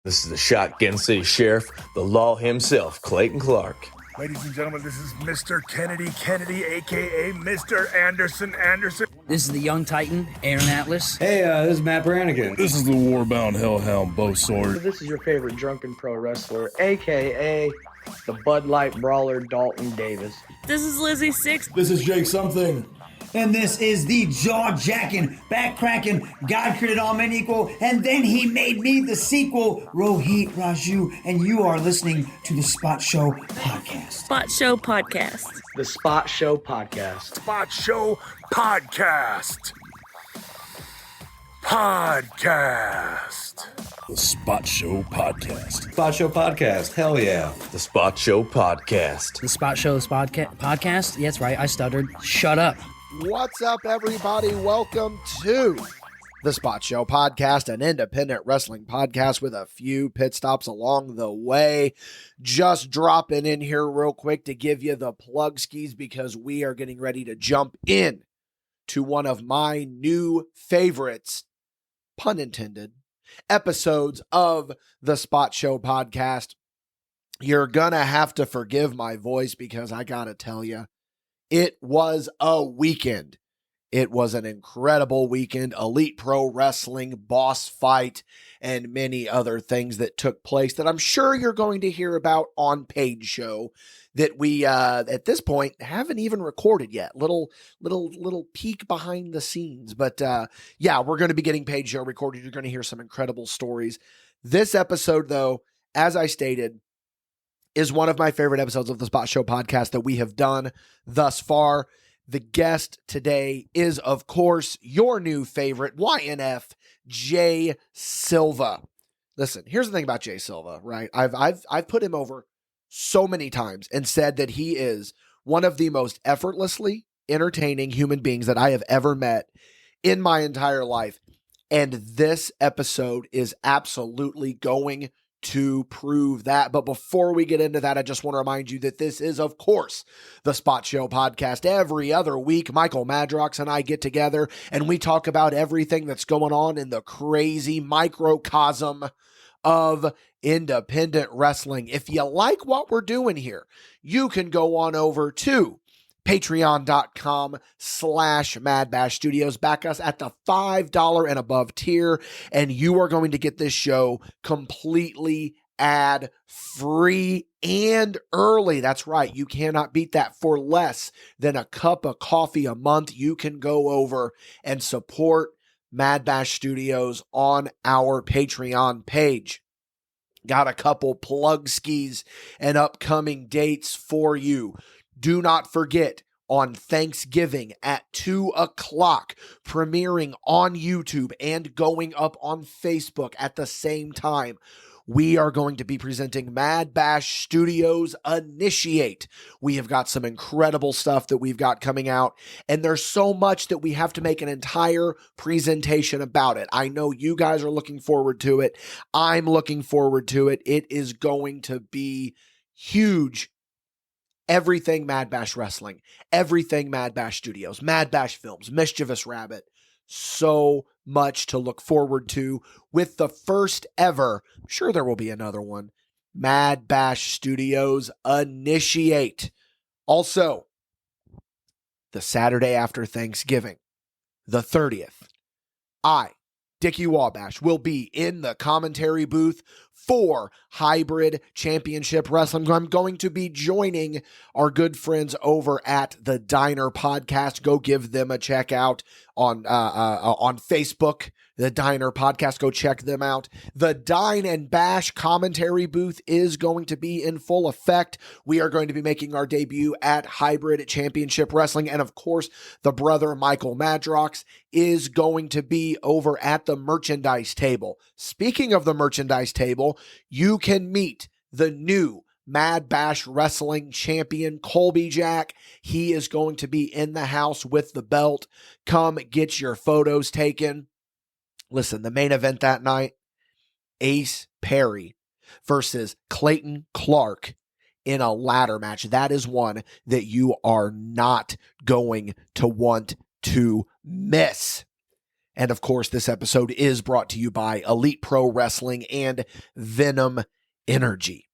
This is the Shotgun City Sheriff, the law himself, Clayton Clark. Ladies and gentlemen, this is Mr. Kennedy, a.k.a. Mr. Anderson. This is the Young Titan, Aaron Atlas. Hey, this is Matt Brannigan. This is the Warbound Hellhound, Bo Sword. This is your favorite drunken pro wrestler, a.k.a. the Bud Light Brawler, Dalton Davis. This is Lizzie Six. This is Jake Something. And this is the jaw-jacking, back-cracking, God created all men equal, and then he made me the sequel, Rohit Raju, and you are listening to the Spot Show Podcast. Spot Show Podcast. The Spot Show Podcast. Spot Show Podcast. Podcast. The Spot Show Podcast. Spot Show Podcast. Hell yeah. The Spot Show Podcast. The Spot Show Podcast? Yeah, that's right, I stuttered. Shut up. What's up, everybody? Welcome to the Spot Show Podcast, an independent wrestling podcast with a few pit stops along the way. Just dropping in here real quick to give you the plug skis because we are getting ready to jump in to one of my new favorites, pun intended, episodes of the Spot Show Podcast. You're gonna have to forgive my voice because I gotta tell you, it was a weekend. It was an incredible weekend. Elite Pro Wrestling, Boss Fight, and many other things that took place that I'm sure you're going to hear about on Page Show that we, at this point, haven't even recorded yet. Little peek behind the scenes. But yeah, we're going to be getting Page Show recorded. You're going to hear some incredible stories. This episode, though, as I stated, is one of my favorite episodes of the Spot Show Podcast that we have done thus far. The guest today is, of course, your new favorite, YNF, Jay Silva. Listen, here's the thing about Jay Silva, right? I've put him over so many times and said that he is one of the most effortlessly entertaining human beings that I have ever met in my entire life. And this episode is absolutely going to prove that. But before we get into that, I just want to remind you that this is, of course, the Spot Show Podcast. Every other week, Michael Madrox and I get together and we talk about everything that's going on in the crazy microcosm of independent wrestling. If you like what we're doing here, you can go on over to patreon.com/MadBash Studios. Back us at the $5 and above tier, and you are going to get this show completely ad-free and early. That's right. You cannot beat that. For less than a cup of coffee a month, you can go over and support MadBash Studios on our Patreon page. Got a couple plug skis and upcoming dates for you. Do not forget, on Thanksgiving at 2 o'clock, premiering on YouTube and going up on Facebook at the same time, we are going to be presenting MadBash Studios Initiate. We have got some incredible stuff that we've got coming out, and there's so much that we have to make an entire presentation about it. I know you guys are looking forward to it. I'm looking forward to it. It is going to be huge. Everything MadBash Wrestling, everything MadBash Studios, MadBash Films, Mischievous Rabbit. So much to look forward to with the first ever, I'm sure there will be another one, MadBash Studios Initiate. Also, the Saturday after Thanksgiving, the 30th, I, Dickie Wabash, will be in the commentary booth for Hybrid Championship Wrestling. I'm going to be joining our good friends over at the Diner Podcast. Go give them a check out on Facebook. The Diner Podcast, go check them out. The Dine and Bash commentary booth is going to be in full effect. We are going to be making our debut at Hybrid Championship Wrestling. And of course, the brother Michael Madrox is going to be over at the merchandise table. Speaking of the merchandise table, you can meet the new MadBash Wrestling champion, Colby Jack. He is going to be in the house with the belt. Come get your photos taken. Listen, the main event that night, Ace Perry versus Clayton Clark in a ladder match. That is one that you are not going to want to miss. And of course, this episode is brought to you by Elite Pro Wrestling and Venom Energy.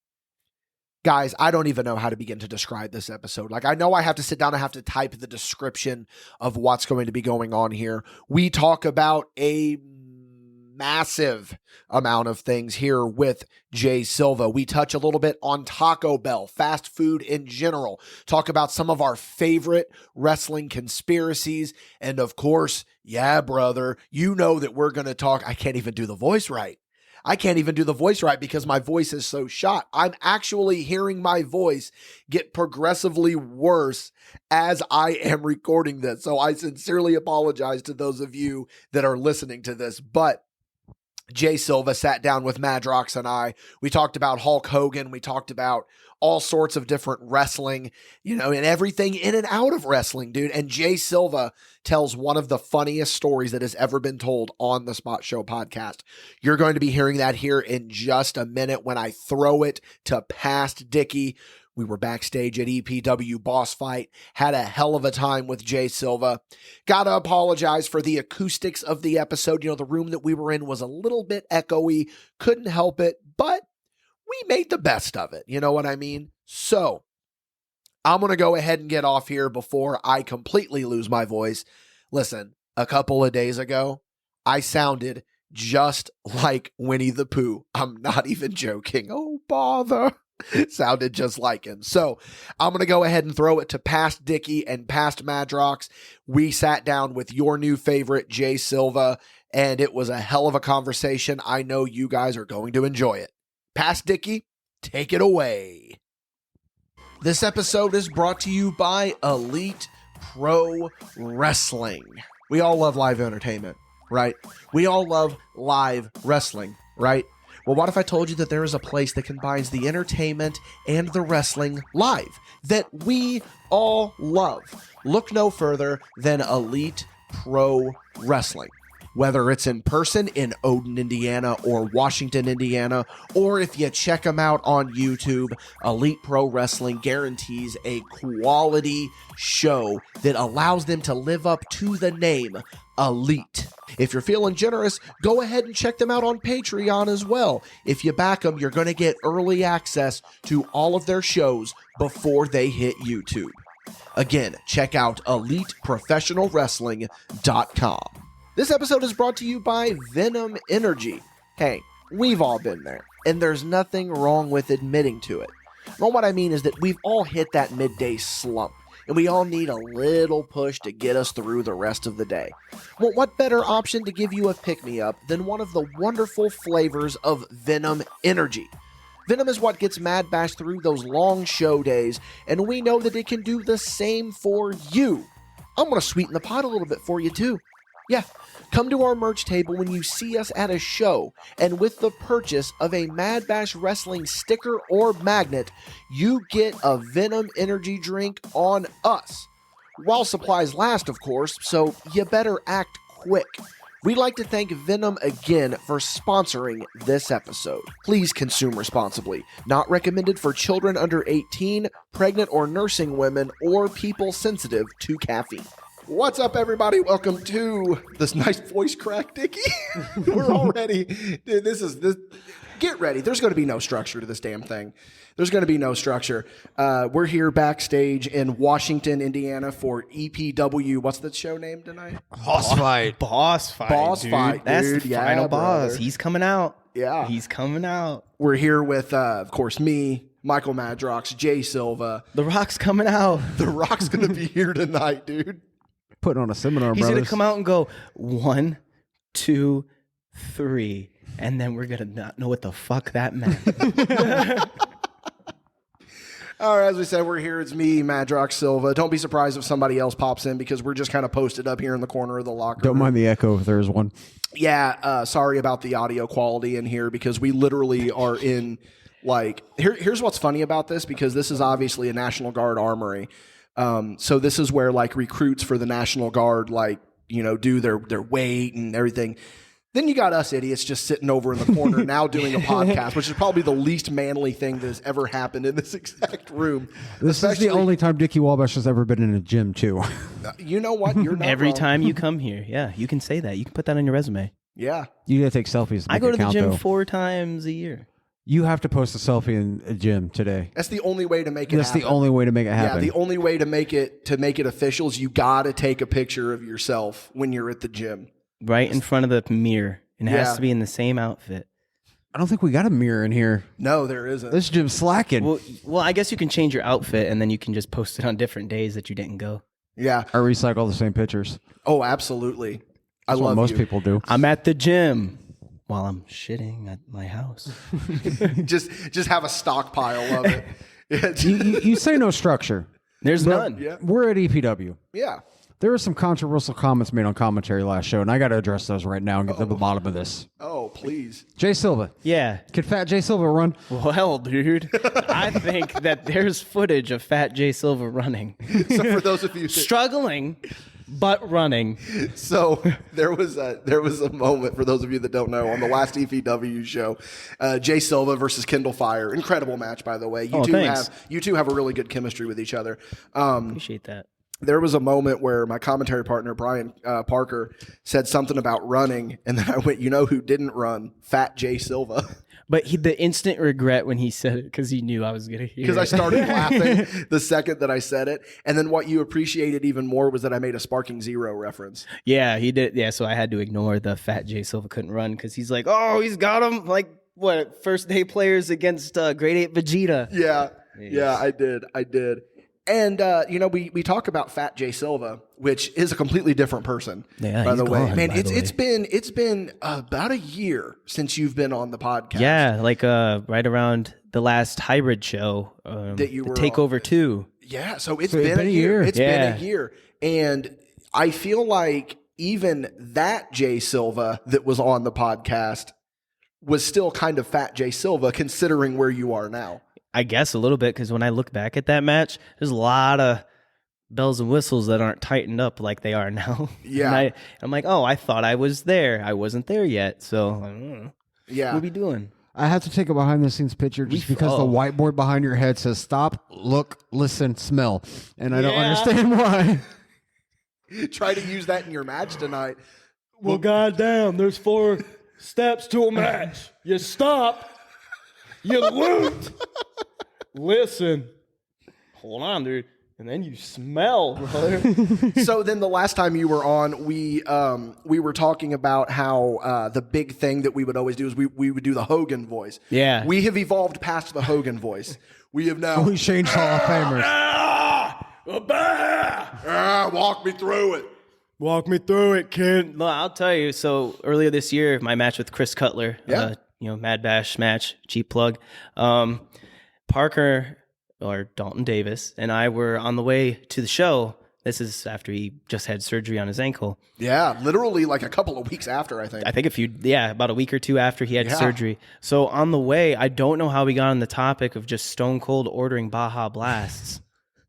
Guys, I don't even know how to begin to describe this episode. Like, I know I have to sit down, I have to type the description of what's going to be going on here. We talk about a massive amount of things here with Jay Silva. We touch a little bit on Taco Bell, fast food in general, talk about some of our favorite wrestling conspiracies, and of course, yeah, brother, you know that we're going to talk. I can't even do the voice right. Because my voice is so shot. I'm actually hearing my voice get progressively worse as I am recording this. So I sincerely apologize to those of you that are listening to this, but Jay Silva sat down with Madrox and I. We talked about Hulk Hogan. We talked about all sorts of different wrestling, and everything in and out of wrestling, dude. And Jay Silva tells one of the funniest stories that has ever been told on the Spot Show podcast. You're going to be hearing that here in just a minute when I throw it to past Dickie. We were backstage at EPW Boss Fight, had a hell of a time with Jay Silva. Gotta apologize for the acoustics of the episode. The room that we were in was a little bit echoey, couldn't help it, but we made the best of it. You know what I mean? So, I'm gonna go ahead and get off here before I completely lose my voice. Listen, a couple of days ago, I sounded just like Winnie the Pooh. I'm not even joking. Oh, bother. Sounded just like him. So I'm going to go ahead and throw it to past Dickie and past Madrox. We sat down with your new favorite, Jay Silva, and it was a hell of a conversation. I know you guys are going to enjoy it. Past Dickie, take it away. This episode is brought to you by Elite Pro Wrestling. We all love live entertainment, right? We all love live wrestling, right? Well, what if I told you that there is a place that combines the entertainment and the wrestling live that we all love? Look no further than Elite Pro Wrestling. Whether it's in person in Odin, Indiana, or Washington, Indiana, or if you check them out on YouTube, Elite Pro Wrestling guarantees a quality show that allows them to live up to the name Elite. If you're feeling generous, go ahead and check them out on Patreon as well. If you back them, you're going to get early access to all of their shows before they hit YouTube. Again, check out EliteProfessionalWrestling.com. This episode is brought to you by Venom Energy. Hey, we've all been there, and there's nothing wrong with admitting to it. Well, what I mean is that we've all hit that midday slump, and we all need a little push to get us through the rest of the day. Well, what better option to give you a pick-me-up than one of the wonderful flavors of Venom Energy? Venom is what gets MadBash through those long show days, and we know that it can do the same for you. I'm going to sweeten the pot a little bit for you, too. Yeah, come to our merch table when you see us at a show, and with the purchase of a MadBash Wrestling sticker or magnet, you get a Venom Energy drink on us. While supplies last, of course, so you better act quick. We'd like to thank Venom again for sponsoring this episode. Please consume responsibly. Not recommended for children under 18, pregnant or nursing women, or people sensitive to caffeine. What's up, everybody? Welcome to this nice voice crack, Dickie. We're already, dude, this. Get ready. There's going to be no structure to this damn thing. There's going to be no structure. We're here backstage in Washington, Indiana for EPW. What's the show name tonight? Boss Fight. Boss Fight. That's dude. the final boss. Brother. He's coming out. Yeah. He's coming out. We're here with, of course, me, Michael Madrox, Jay Silva. The Rock's coming out. The Rock's going to be here tonight, dude. Putting on a seminar, He's brothers. going to come out and go 1, 2, 3, and then we're going to not know what the fuck that meant. All right, as we said, we're here. It's me, Madrox Silva. Don't be surprised if somebody else pops in because we're just kind of posted up here in the corner of the locker room. Don't mind the echo if there's one. Yeah, sorry about the audio quality in here because we literally are in, like, here's what's funny about this, because this is obviously a National Guard armory. So this is where, like, recruits for the National Guard, like, you know, do their weight and everything. Then you got us idiots just sitting over in the corner now doing a podcast, which is probably the least manly thing that has ever happened in this exact room. This is the only time Dickie Wabash has ever been in a gym, too. You know what? You're not Every wrong. time you come here. Yeah, you can say that. You can put that on your resume. Yeah. You got to take selfies. To I make go it to the count, gym though. 4 times a year. You have to post a selfie in a gym today. That's the only way to make it That's happen. the only way to make it happen. Yeah, the only way to make it official is you got to take a picture of yourself when you're at the gym. Right in front of the mirror. And it Yeah. has to be in the same outfit. I don't think we got a mirror in here. No, there isn't. This gym's slacking. Well, I guess you can change your outfit and then you can just post it on different days that you didn't go. Yeah. I recycle the same pictures. Oh, absolutely. I That's what love most you. people do. I'm at the gym while I'm shitting at my house. just have a stockpile of it. you say no structure. There's But none. Yeah. We're at EPW. Yeah. There were some controversial comments made on commentary last show, and I got to address those right now and get to the bottom of this. Oh, please. Jay Silva. Yeah. Can Fat Jay Silva run? Well, dude, I think that there's footage of Fat Jay Silva running. So for those of you Struggling, but running. So there was a moment, for those of you that don't know, on the last EPW show, Jay Silva versus Kindle Fire. Incredible match, by the way. You two have a really good chemistry with each other. Appreciate that. There was a moment where my commentary partner, Brian Parker, said something about running, and then I went, you know who didn't run? Fat Jay Silva. But the instant regret when he said it, because he knew I was going to hear it. Because I started laughing the second that I said it. And then what you appreciated even more was that I made a Sparking Zero reference. Yeah, he did. Yeah, so I had to ignore the Fat Jay Silva couldn't run because he's like, oh, he's got him. Like, what, first day players against Grade 8 Vegeta. Yeah, I did. And, we talk about Fat Jay Silva, which is a completely different person, Yeah, by he's the way. gone, Man, by the it's been about a year since you've been on the podcast. Yeah, like right around the last hybrid show. That you were Takeover 2. Yeah, so it's been a year. It's been a year. And I feel like even that Jay Silva that was on the podcast was still kind of Fat Jay Silva, considering where you are now. I guess a little bit, because when I look back at that match, there's a lot of bells and whistles that aren't tightened up like they are now. Yeah. And I'm like, oh, I thought I was there. I wasn't there yet. So, I don't know. Yeah. What are we doing? I have to take a behind-the-scenes picture just because the whiteboard behind your head says stop, look, listen, smell. And I don't understand why. Try to use that in your match tonight. Well, goddamn, there's 4 steps to a match. You stop. You loot. Listen. Hold on, dude. And then you smell, brother. So then the last time you were on, we were talking about how the big thing that we would always do is we would do the Hogan voice. Yeah. We have evolved past the Hogan voice. We have now... We changed Hall of Famers. Walk me through it. Walk me through it, kid. No, I'll tell you. So earlier this year, my match with Chris Cutler, MadBash match, cheap plug. Parker, or Dalton Davis, and I were on the way to the show. This is after he just had surgery on his ankle. Yeah, literally like a couple of weeks after, I think. I think about a week or 2 after he had surgery. So on the way, I don't know how we got on the topic of just Stone Cold ordering Baja Blasts,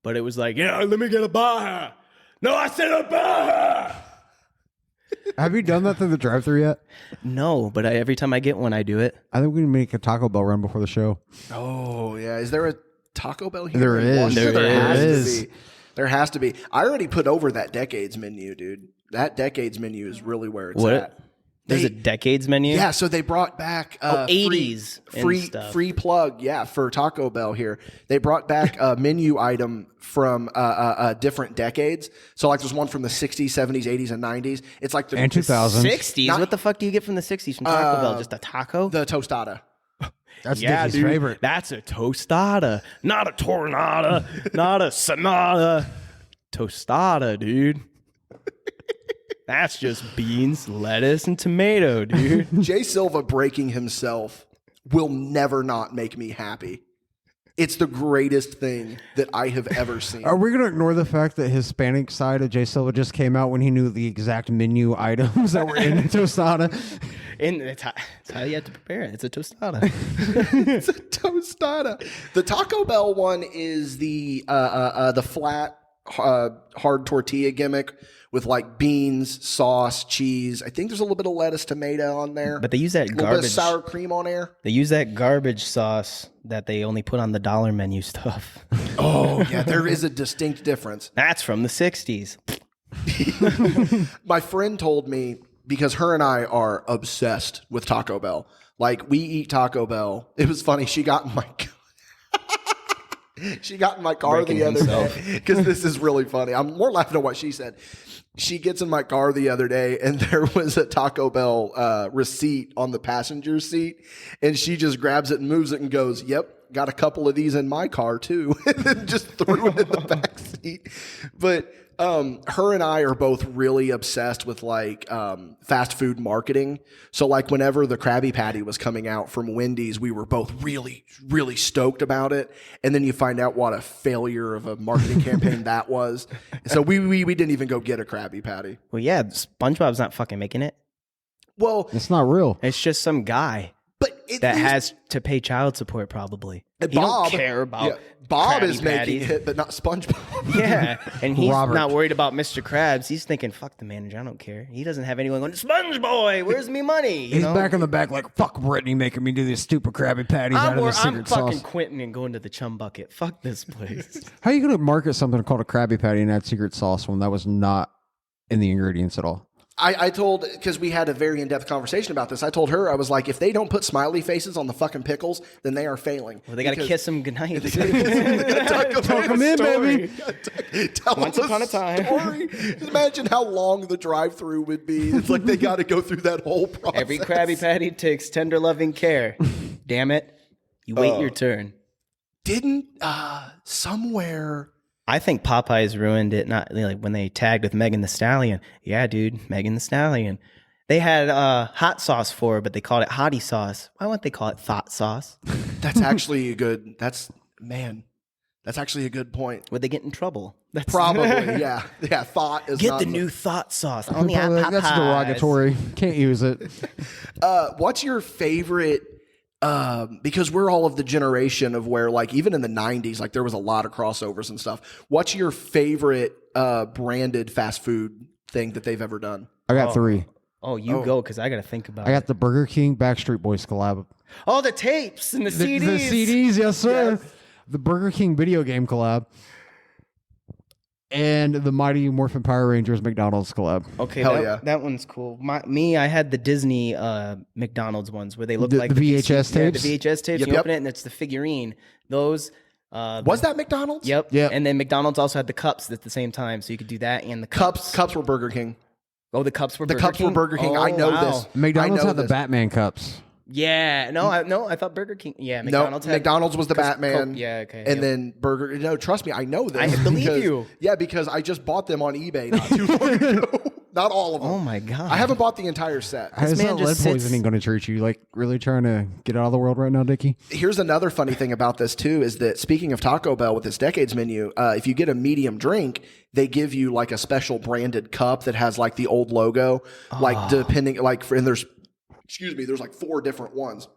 but it was like, let me get a Baja. No, I said a Baja. Have you done that through the drive-thru yet? No, but every time I get one, I do it. I think we can make a Taco Bell run before the show. Oh, yeah. Is there a Taco Bell here? There is. There has to be. I already put over that Decades menu, dude. That Decades menu is really where it's at. There's a Decades menu? Yeah, so they brought back 80s free plug, for Taco Bell here. They brought back a menu item from different decades. So like there's one from the 60s, 70s, 80s, and 90s. It's like the 2000s. 60s? What the fuck do you get from the 60s from Taco Bell? Just a taco? The tostada. That's Dickie's favorite. That's a tostada, not a tornada, not a sonata. Tostada, dude. That's just beans, lettuce, and tomato, dude. Jay Silva breaking himself will never not make me happy. It's the greatest thing that I have ever seen. Are we going to ignore the fact that Hispanic side of Jay Silva just came out when he knew the exact menu items that were in a tostada? And it's how you have to prepare it. It's a tostada. It's a tostada. The Taco Bell one is the flat hard tortilla gimmick with like beans, sauce, cheese. I think there's a little bit of lettuce, tomato on there. But they use that a little garbage bit of sour cream on there. They use that garbage sauce that they only put on the dollar menu stuff. Oh yeah, there is a distinct difference. That's from the 60s. My friend told me, because her and I are obsessed with Taco Bell. Like, we eat Taco Bell. It was funny. She got in my car Breaking the other himself. day, because this is really funny. I'm more laughing at what she said. She gets in my car the other day, and there was a Taco Bell receipt on the passenger seat, and she just grabs it and moves it and goes, "Yep, got a couple of these in my car too," and then just threw it in the back seat. But her and I are both really obsessed with like fast food marketing. So like whenever the Krabby Patty was coming out from Wendy's, we were both really, really stoked about it. And then you find out what a failure of a marketing campaign that was. So we didn't even go get a Krabby Patty. Well, yeah, SpongeBob's not fucking making it. Well, It's not real. It's just some guy that has to pay child support probably. And He Bob, don't care about Bob Krabby is making Patties. it, but not SpongeBob. Yeah, and he's Robert. not worried about Mr. Krabs. He's thinking, fuck the manager, I don't care. He doesn't have anyone going, Sponge Boy, where's me money? You He's know? back in the back like, fuck Brittany making me do these stupid Krabby Patties out of the I'm secret fucking sauce. quitting and going to the chum bucket. Fuck this place. How are you going to market something called a Krabby Patty and add secret sauce when that was not in the ingredients at all? I told, because we had a very in-depth conversation about this, I told her, I was like, if they don't put smiley faces on the fucking pickles, then they are failing. Well, they got to kiss him goodnight. Tuck them in, baby. Once upon a time. Story. Just imagine how long the drive-through would be. It's like they got to go through that whole process. Every Krabby Patty takes tender loving care. Damn it. You wait your turn. Didn't somewhere... I think Popeyes ruined it. Not like when they tagged with Megan Thee Stallion. Yeah, dude, Megan Thee Stallion. They had hot sauce for her, but they called it hottie sauce. Why wouldn't they call it thought sauce? That's actually a good... That's actually a good point. Would they get in trouble? That's Probably, yeah. Yeah, thought is Get not the new thought sauce. Only at Probably, Popeyes. that's derogatory. Can't use it. What's your favorite... because we're all of the generation of where, like, even in the 90s, like, there was a lot of crossovers and stuff. What's your favorite branded fast food thing that they've ever done? I got three. Oh, you go, because I got to think about I it. got the Burger King Backstreet Boys collab. Oh, the tapes and the CDs. The CDs, yes, sir. Yes. The Burger King video game collab. And the Mighty Morphin Power Rangers McDonald's collab. Okay, Hell yeah. that one's cool. I had the Disney McDonald's ones where they look The like VHS Yeah, tapes? the VHS tapes. Yep, You yep. open it and it's the figurine. Those. Was that McDonald's? Yep. Yep. And then McDonald's also had the cups at the same time, so you could do that and the cups. Cups were Burger King. Oh, the cups were The Burger cups King? were Burger King. Oh, I know wow. this. McDonald's I know had the this. Batman cups. Yeah. No, I thought Burger King. Yeah, No, McDonald's had. McDonald's was the 'cause Batman. Coke- yeah, okay. And yep. then Burger... No, trust me, I know this. I believe because- you. Yeah, because I just bought them on eBay not too long ago. Not all of them. Oh, my God. I haven't bought the entire set. How is man that lead just sits- poisoning going to treat you? Like, really trying to get out of the world right now, Dickie? Here's another funny thing about this too, is that speaking of Taco Bell with this Decades menu, if you get a medium drink, they give you like a special branded cup that has like the old logo, like depending, like, and there's like 4 different ones.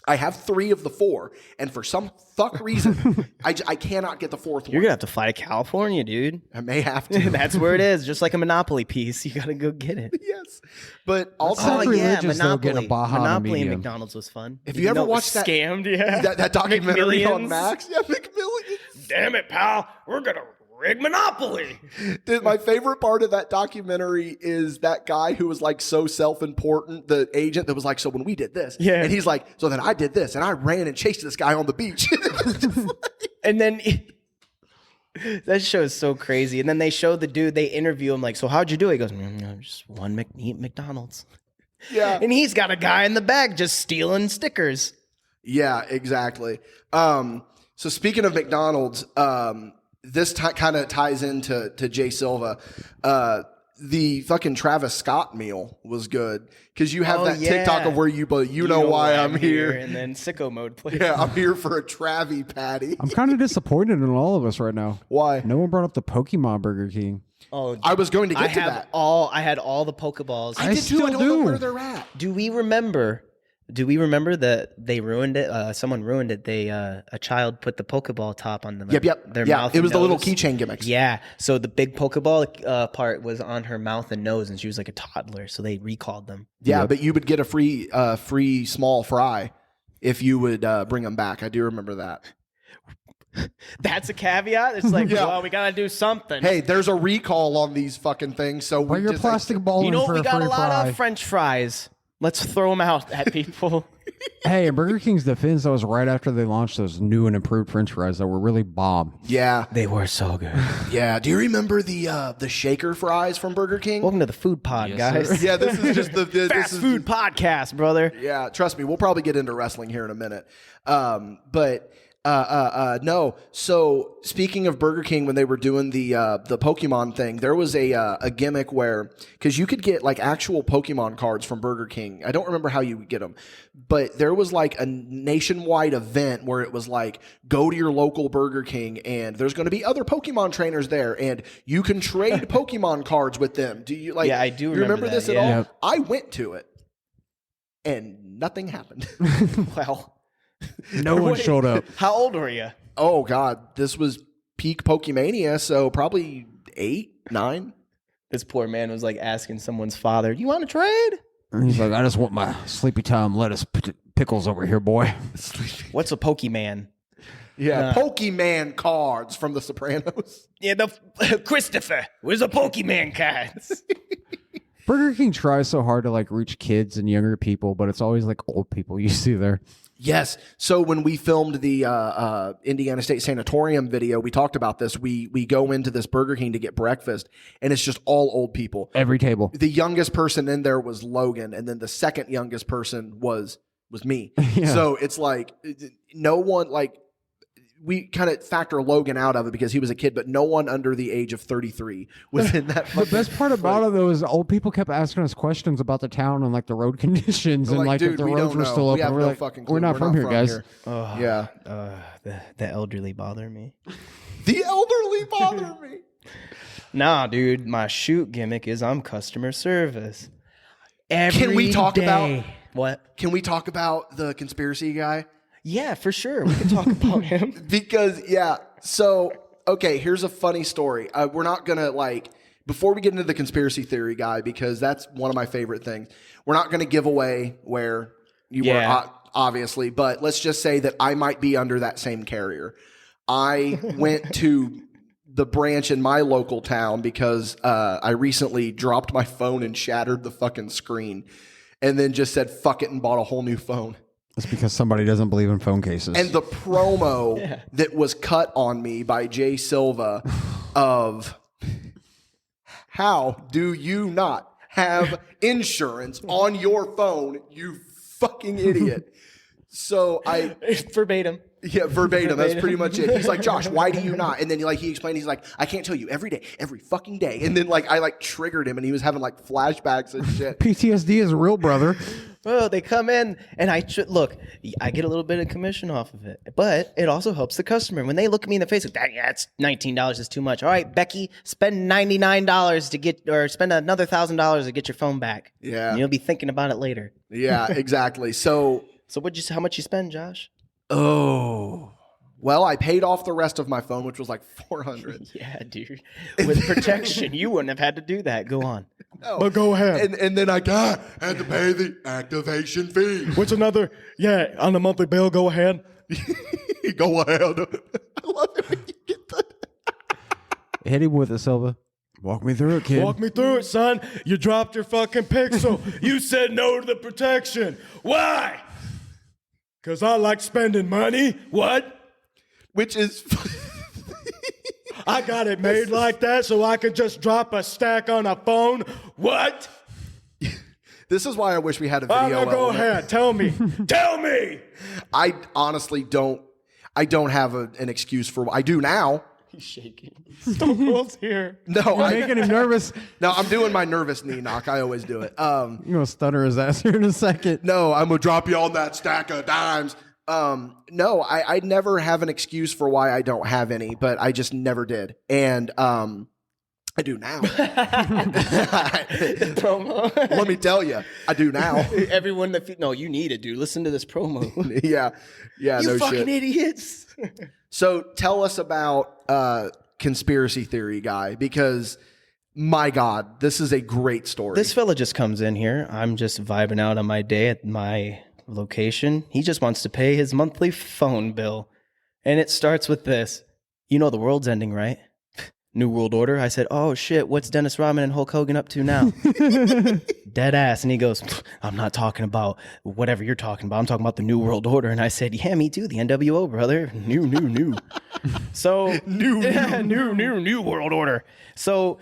I have 3 of the 4, and for some fuck reason, I cannot get the 4th You're one. going to have to fly to California, dude. I may have to. That's where it is. Just like a Monopoly piece. You got to go get it. Yes, but also Sounds religious, though, getting a Baja on a Monopoly and medium. McDonald's was fun. If Even you ever though it was watched that- scammed, yeah, that documentary on McMillions. Max, yeah, McMillions. Damn it, pal, we're gonna rig Monopoly. Dude, my favorite part of that documentary is that guy who was like so self-important, the agent that was like, so when we did this, Yeah. and he's like, so then I did this, and I ran and chased this guy on the beach. And then that show is so crazy. And then they show the dude, they interview him like, so how'd you do it? He goes, just one McDonald's. Yeah, And he's got a guy in the back just stealing stickers. yeah, exactly. So speaking of McDonald's, this kind of ties into Jay Silva. The fucking Travis Scott meal was good because you have Oh, that yeah. TikTok of where you know why I'm here. And then sicko mode plays. Yeah, I'm here for a Travie Patty. I'm kind of disappointed in all of us right now. Why? No one brought up the Pokemon Burger King. Oh, I was going to get I to have that. I had all the Pokeballs. I did too. I still don't know do. where they're at. Do we remember Do we remember that they ruined it? Someone ruined it. A child put the Pokeball top on their mouth. It was and the little nose. keychain gimmicks. Yeah. So the big Pokeball part was on her mouth and nose, and she was like a toddler. So they recalled them. Yeah, but you would get a free small fry if you would bring them back. I do remember that. That's a caveat. It's like, well, we gotta do something. Hey, there's a recall on these fucking things, so Bring your plastic ball You in know for what? We a got free a lot fry. of French fries. Let's throw them out at people. Hey, in Burger King's defense, that was right after they launched those new and improved French fries that were really bomb. Yeah, they were so good. Yeah. Do you remember the shaker fries from Burger King? Welcome to the food pod, guys. Yeah, this is just the fast food podcast, brother. Yeah, trust me, we'll probably get into wrestling here in a minute. No. So speaking of Burger King, when they were doing the Pokemon thing, there was a gimmick where, because you could get like actual Pokemon cards from Burger King. I don't remember how you would get them, but there was like a nationwide event where it was like, go to your local Burger King and there's going to be other Pokemon trainers there and you can trade Pokemon cards with them. Do you like? Yeah, I do you remember that, this at yeah. all? Yep. I went to it and nothing happened. Well. No one showed up. How old were you? Oh God, this was peak Pokemania, so probably 8, 9. This poor man was like asking someone's father, "You want to trade?" And he's like, I just want my Sleepy Time lettuce pickles over here, boy. What's a Pokemon? Yeah, Pokemon cards from The Sopranos. Yeah, the Christopher. Where's a Pokemon cards? Burger King tries so hard to like reach kids and younger people, but it's always like old people you see there. Yes. So when we filmed the Indiana State Sanatorium video, we talked about this. We go into this Burger King to get breakfast, and it's just all old people. Every table. The youngest person in there was Logan, and then the second youngest person was me. Yeah. So it's like no one like. We kind of factor Logan out of it because he was a kid, but no one under the age of 33 was in that. The best part about it, though, is old people kept asking us questions about the town and like the road conditions and like if the roads were still open. We're like, fucking clue. we're not from here, guys. Oh, yeah. The elderly bother me. The elderly bother me. Nah, dude, my shoot gimmick is I'm customer service. Can we talk about what? Can we talk about the conspiracy guy? Yeah, for sure. We can talk about him. Because, so, okay, here's a funny story. We're not going to, before we get into the conspiracy theory guy, because that's one of my favorite things, we're not going to give away where you were, obviously, but let's just say that I might be under that same carrier. I went to the branch in my local town because I recently dropped my phone and shattered the fucking screen and then just said, fuck it, and bought a whole new phone. It's because somebody doesn't believe in phone cases. And the promo that was cut on me by Jay Silva of how do you not have insurance on your phone, you fucking idiot. So I... Verbatim. Yeah, verbatim. That's pretty much it. He's like, Josh, why do you not? And then he explained, he's like, I can't tell you every day, every fucking day. And then I triggered him and he was having flashbacks and shit. PTSD is real, brother. Well, they come in and look, I get a little bit of commission off of it, but it also helps the customer. When they look at me in the face, like, it's $19 is too much. All right, Becky, spend $99 to get, or spend another $1,000 to get your phone back. Yeah. And you'll be thinking about it later. Yeah, exactly. So how much you spend, Josh? Oh, well, I paid off the rest of my phone, which was like $400. Yeah, dude. With protection, you wouldn't have had to do that. Go on. No. But go ahead. And then I had to pay the activation fee. What's another? Yeah, on the monthly bill. Go ahead. Go ahead. I love it when you get that. Hit him with it, Silva. Walk me through it, kid. Walk me through it, son. You dropped your fucking pixel. You said no to the protection. Why? Because I like spending money. What? Which is... I got it made like that so I could just drop a stack on a phone. What? This is why I wish we had a video. Go ahead. Tell me. Tell me. I honestly don't... I don't have an excuse for... I do now. He's shaking. Stone Cold's here. No, You're making him nervous. No, I'm doing my nervous knee knock. I always do it. You're going to stutter his ass here in a second. No, I'm going to drop you on that stack of dimes. No, I never have an excuse for why I don't have any, but I just never did. And I do now. Promo. Let me tell you, I do now. Everyone no, you need it, dude. Listen to this promo. Yeah, You no fucking shit. idiots. So tell us about conspiracy theory guy, because my God, this is a great story. This fella just comes in here. I'm just vibing out on my day at my location. He just wants to pay his monthly phone bill. And it starts with this. You know the world's ending, right? New World Order. I said, oh shit, what's Dennis Rodman and Hulk Hogan up to now? Dead ass. And he goes, I'm not talking about whatever you're talking about. I'm talking about the New World Order. And I said, yeah, me too. The NWO, brother. New. So new World Order. So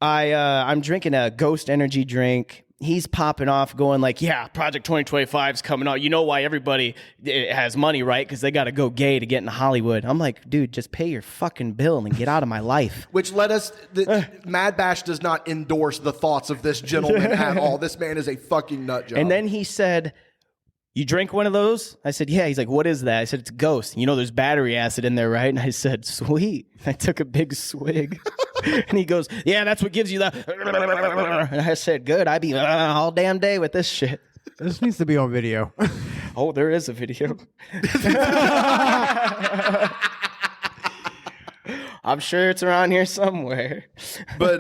I'm drinking a Ghost Energy drink. He's popping off going like, yeah, Project 2025 is coming out. You know why everybody has money, right? Because they got to go gay to get into Hollywood. I'm like, dude, just pay your fucking bill and get out of my life. Which led us, MadBash does not endorse the thoughts of this gentleman at all. This man is a fucking nut job. And then he said, you drink one of those? I said, yeah. He's like, what is that? I said, it's Ghost. You know there's battery acid in there, right? And I said, sweet. I took a big swig. And he goes, yeah, that's what gives you the... And I said, good. I be all damn day with this shit. This needs to be on video. Oh, there is a video. I'm sure it's around here somewhere. But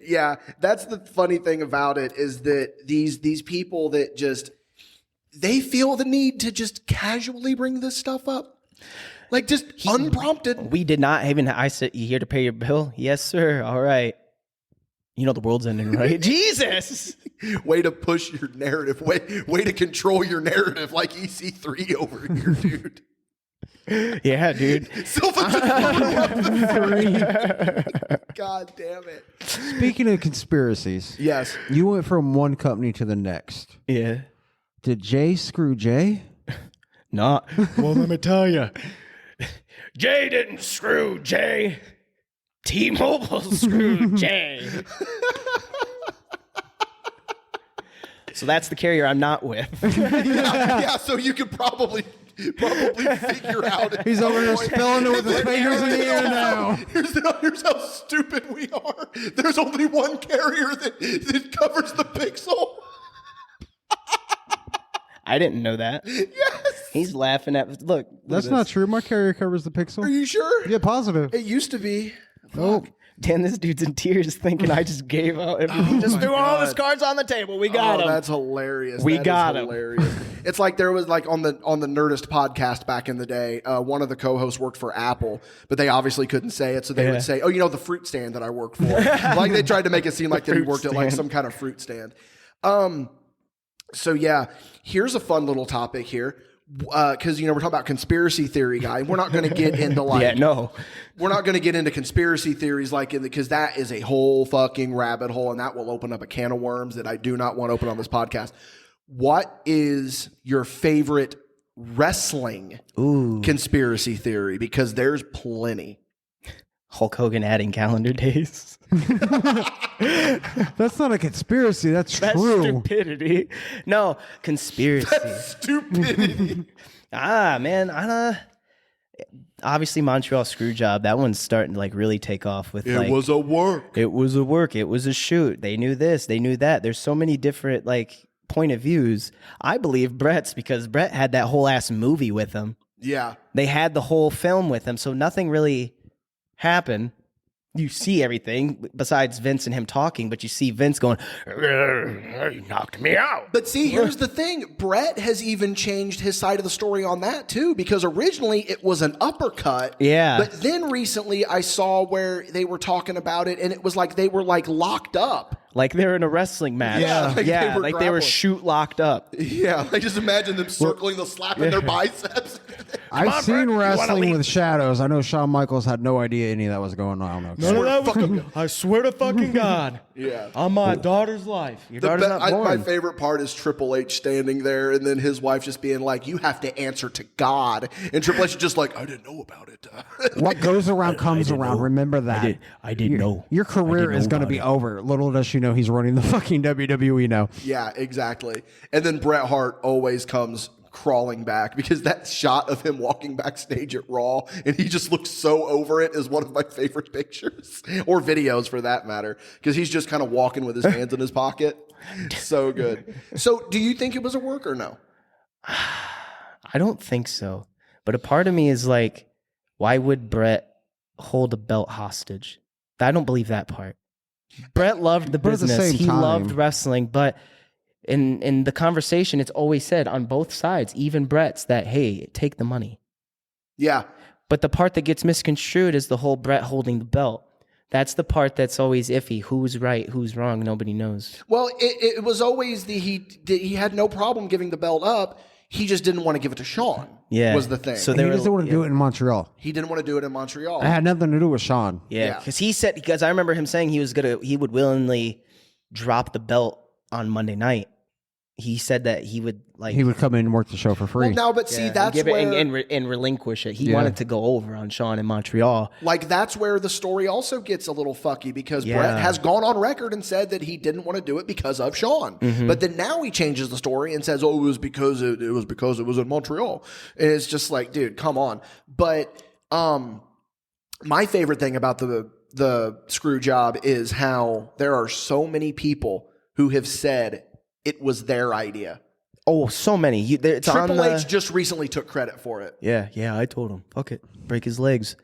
yeah, that's the funny thing about it, is that these people that just, they feel the need to just casually bring this stuff up. Like just unprompted. We did not even, I said, you here to pay your bill? Yes, sir. All right. You know the world's ending, right? Jesus! Way to push your narrative. Way to control your narrative like EC3 over here, dude. Yeah, dude. Silva just blew up the 3. God damn it. Speaking of conspiracies. Yes. You went from one company to the next. Yeah. Did Jay screw Jay? Not. Well, let me tell you. Jay didn't screw Jay. T-Mobile screwed Jay. So that's the carrier I'm not with. yeah, so you could probably figure out. He's over there spilling it with his fingers in the air now. Here's how stupid we are. There's only one carrier that covers the pixel. I didn't know that. Yes. He's laughing at. Look. That's not true. My carrier covers the pixel. Are you sure? Yeah, positive. It used to be. Oh. Dan, this dude's in tears thinking I just gave out everything. Just threw all his cards on the table. We got him. That's hilarious. We That got is him. hilarious. It's like there was like on the Nerdist podcast back in the day, one of the co-hosts worked for Apple, but they obviously couldn't say it, so they would say, "Oh, you know the fruit stand that I work for." Like they tried to make it seem like that he worked at like some kind of fruit stand. So yeah, here's a fun little topic here. Because we're talking about conspiracy theory, guy. We're not going to get into like we're not going to get into conspiracy theories like because that is a whole fucking rabbit hole, and that will open up a can of worms that I do not want to open on this podcast. What is your favorite wrestling conspiracy theory? Because there's plenty. Hulk Hogan adding calendar days. That's not a conspiracy. That's true. Stupidity. No, conspiracy. That's stupidity. Man. Obviously, Montreal Screwjob. That one's starting to like really take off with. It was a work. It was a work. It was a shoot. They knew this. They knew that. There's so many different like point of views. I believe Brett's because Brett had that whole ass movie with him. Yeah. They had the whole film with him, so nothing really happened. You see everything besides Vince and him talking, but you see Vince going, "You knocked me out." But see, here's the thing. Brett has even changed his side of the story on that too, because originally it was an uppercut. Yeah. But then recently I saw where they were talking about it, and it was like they were like locked up. Like they're in a wrestling match. Yeah, like they were shoot locked up. Yeah, I just imagine them circling, the slapping their biceps. I've seen wrestling with shadows. I know Shawn Michaels had no idea any of that was going on. None of that was, I swear to fucking God. Yeah. On my daughter's life. Your daughter's not born. My favorite part is Triple H standing there and then his wife just being like, "You have to answer to God." And Triple H is just like, "I didn't know about it." What goes around comes around. Remember that. I didn't know. Your career is going to be over. Little does she know he's running the fucking WWE now. Yeah, exactly. And then Bret Hart always comes crawling back, because that shot of him walking backstage at Raw and he just looks so over it is one of my favorite pictures or videos for that matter, because he's just kind of walking with his hands in his pocket. So good. So do you think it was a work or no? I don't think so. But a part of me is like, why would Brett hold a belt hostage? I don't believe that part. Brett loved the business. He loved wrestling, but in the conversation, it's always said on both sides, even Brett's, that, hey, take the money. Yeah. But the part that gets misconstrued is the whole Brett holding the belt. That's the part that's always iffy. Who's right, who's wrong, nobody knows. Well, it was always he had no problem giving the belt up. He just didn't want to give it to Sean. Yeah, was the thing. So he doesn't want to do it in Montreal. He didn't want to do it in Montreal. It had nothing to do with Sean. Yeah, because I remember him saying he would willingly drop the belt on Monday night. He said that he would come in and work the show for free. Well, now, but see, that's give it where and relinquish it. He wanted to go over on Sean in Montreal. Like, that's where the story also gets a little fucky, because Brett has gone on record and said that he didn't want to do it because of Sean. Mm-hmm. But then now he changes the story and says, "Oh, it was because it was in Montreal." And it's just like, dude, come on. But my favorite thing about the screw job is how there are so many people who have said it was their idea. Oh, so many. It's Triple H just recently took credit for it. Yeah, I told him. Fuck it. Break his legs.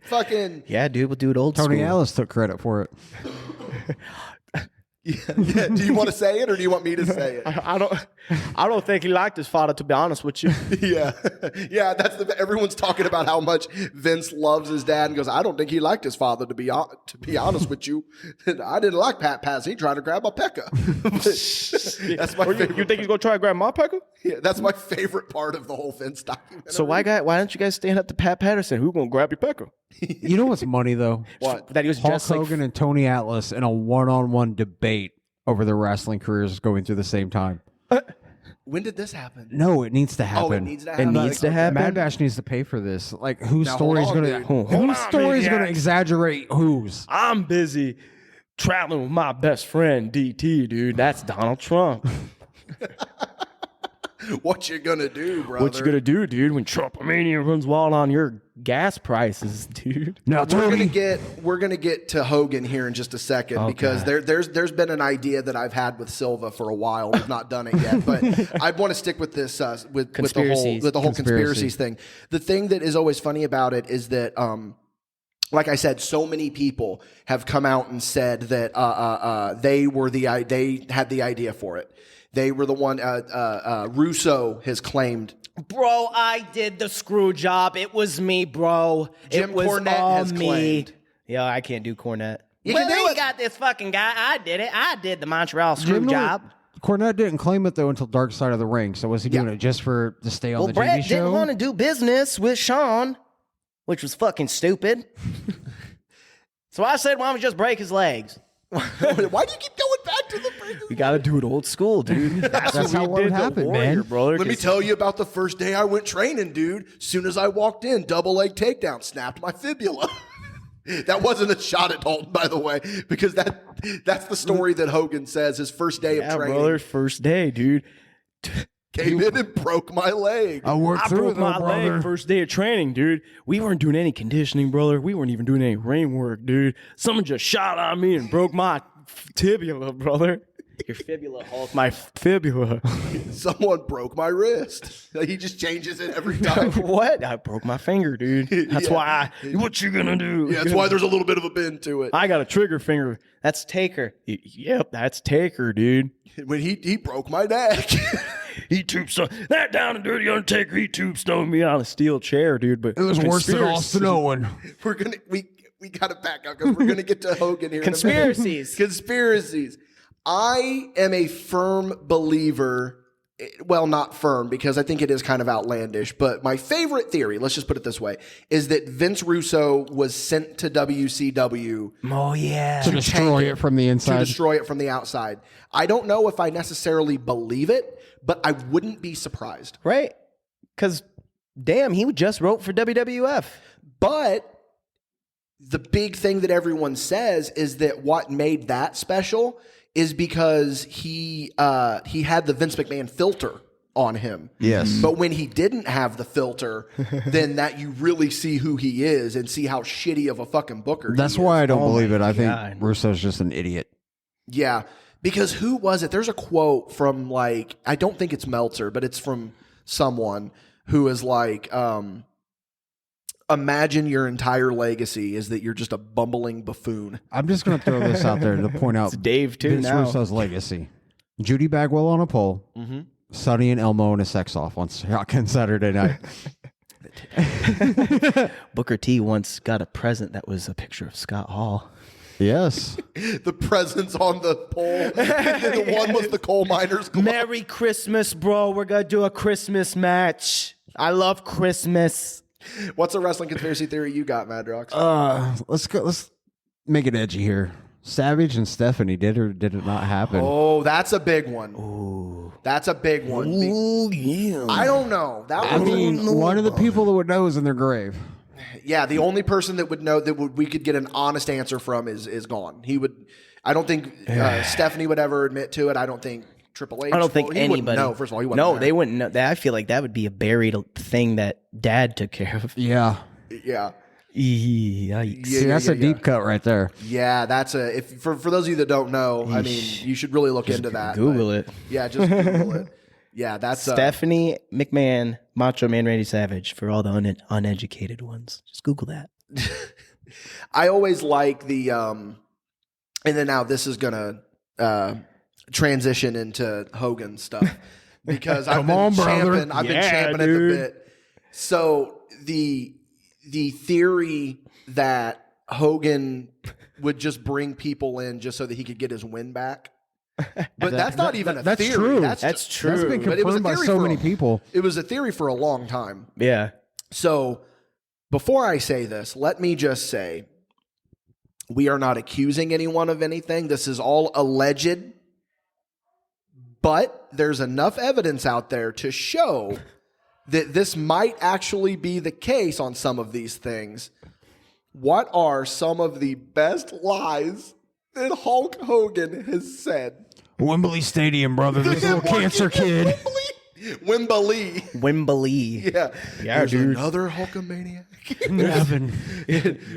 Fucking. Yeah, dude, we'll do it old Tony school. Ellis took credit for it. Yeah. Do you want to say it or do you want me to say it? I don't think he liked his father, to be honest with you. Yeah. That's everyone's talking about how much Vince loves his dad and goes, I don't think he liked his father, to be honest with you. I didn't like Pat Paz. He tried to grab my pecker. That's my favorite. You think he's gonna try to grab my pecker? Yeah, that's my favorite part of the whole Vince documentary. So why don't you guys stand up to Pat Patterson? Who's gonna grab your pecker? You know what's funny though? What? That he was Hulk just Hogan and Tony Atlas in a one-on-one debate over their wrestling careers going through the same time. When did this happen? No, it needs to happen. Oh, it needs to happen. It needs to happen. MadBash needs to pay for this. Like, whose Now, story is hold on, going to dude. whose story is going to exaggerate whose? I'm busy traveling with my best friend DT, dude. That's Donald Trump. What you gonna do, brother? What you gonna do, dude, when Trumpomania runs wild on your gas prices, dude? Now, we're gonna get to Hogan here in just a second, because there's been an idea that I've had with Silva for a while. We've not done it yet, but I want to stick with this with the whole conspiracies thing. The thing that is always funny about it is that like I said, so many people have come out and said that they had the idea for it. They were the one. Russo has claimed. Bro, I did the screw job. It was me, bro. Jim it was Cornette all has me. claimed. Yeah, I can't do Cornette. You can do it. Got this fucking guy. I did it. I did the Montreal screw job. Cornette didn't claim it though until Dark Side of the Ring. So was he doing it just to stay on the TV Brett show? didn't want to do business with Sean, which was fucking stupid. So I said, why don't we just break his legs? Why do you keep going back to the break? We got to do it old school, dude. That's how it happened, man. Brother, Let me tell you about the first day I went training, dude. Soon as I walked in, double leg takedown, snapped my fibula. That wasn't a shot at Dalton, by the way, because that's the story that Hogan says his first day of training. Brother, first day, dude. Came in and broke my leg. I worked through broke it, my brother. leg first day of training, dude. We weren't doing any conditioning, brother. We weren't even doing any ring work, dude. Someone just shot on me and broke my tibia, brother. Your fibula, Hulk. My fibula. Someone broke my wrist. He just changes it every time. What? I broke my finger, dude. That's why what you gonna do? Yeah, that's why there's a little bit of a bend to it. I got a trigger finger. That's Taker. Yep, that's Taker, dude. When he broke my neck. He tombstone that down and dirty Undertaker. He tombstoned me on a steel chair, dude. But It was worse than Austin Owen. We gotta back up because we're gonna get to Hogan here. Conspiracies. Conspiracies. I am a firm believer. Well, not firm, because I think it is kind of outlandish, but my favorite theory, let's just put it this way, is that Vince Russo was sent to WCW To destroy it from the inside. to destroy it from the outside. I don't know if I necessarily believe it, but I wouldn't be surprised. Right? Because, damn, he just wrote for WWF. But the big thing that everyone says is that what made that special is because he had the Vince McMahon filter on him. Yes. But when he didn't have the filter, then that you really see who he is and see how shitty of a fucking booker That's he why is. I don't believe it. I God. think Russo's just an idiot. Yeah. Because who was it? There's a quote from like, I don't think it's Meltzer, but it's from someone who is like, imagine your entire legacy is that you're just a bumbling buffoon. I'm just going to throw this out there to point out It's Dave too Vince now. Russo's legacy. Judy Bagwell on a pole. Mm-hmm. Sonny and Elmo in a sex off on Shotgun Saturday night. Booker T once got a present that was a picture of Scott Hall. Yes. The presents on the pole. The one was the coal miner's glove. Merry Christmas, bro. We're going to do a Christmas match. I love Christmas. What's a wrestling conspiracy theory you got, Madrox? Let's make it edgy here. Savage and Stephanie, did or did it not happen? Oh, that's a big one. Ooh. That's a big one. Ooh, yeah. I don't know. I mean, one of the people that would know is in their grave. Yeah, the only person that would know that we could get an honest answer from is gone. He would. I don't think Stephanie would ever admit to it. I don't think Triple H. I don't think he anybody. No, first of all, he wouldn't. No, know. they wouldn't know. I feel like that would be a buried thing that Dad took care of. Yeah. Yeah. Yikes. See, that's a deep cut right there. Yeah, that's a. If for those of you that don't know, I mean, you should really look into that. Google it. Yeah, just Google it. Yeah, that's Stephanie McMahon, Macho Man Randy Savage, for all the uneducated ones. Just Google that. I always like the and then now this is gonna transition into Hogan stuff because I've been champing it a bit. So the theory that Hogan would just bring people in just so that he could get his win back. But that's not even a that's theory. true. That's true. That's been But it was a confirmed by theory so for many people. It was a theory for a long time. Yeah. So before I say this, let me just say we are not accusing anyone of anything. This is all alleged. But there's enough evidence out there to show that this might actually be the case on some of these things. What are some of the best lies that Hulk Hogan has said? Wembley Stadium, brother. This little cancer kid. Wembley. Yeah. There's dude. another Hulkamaniac. Heaven.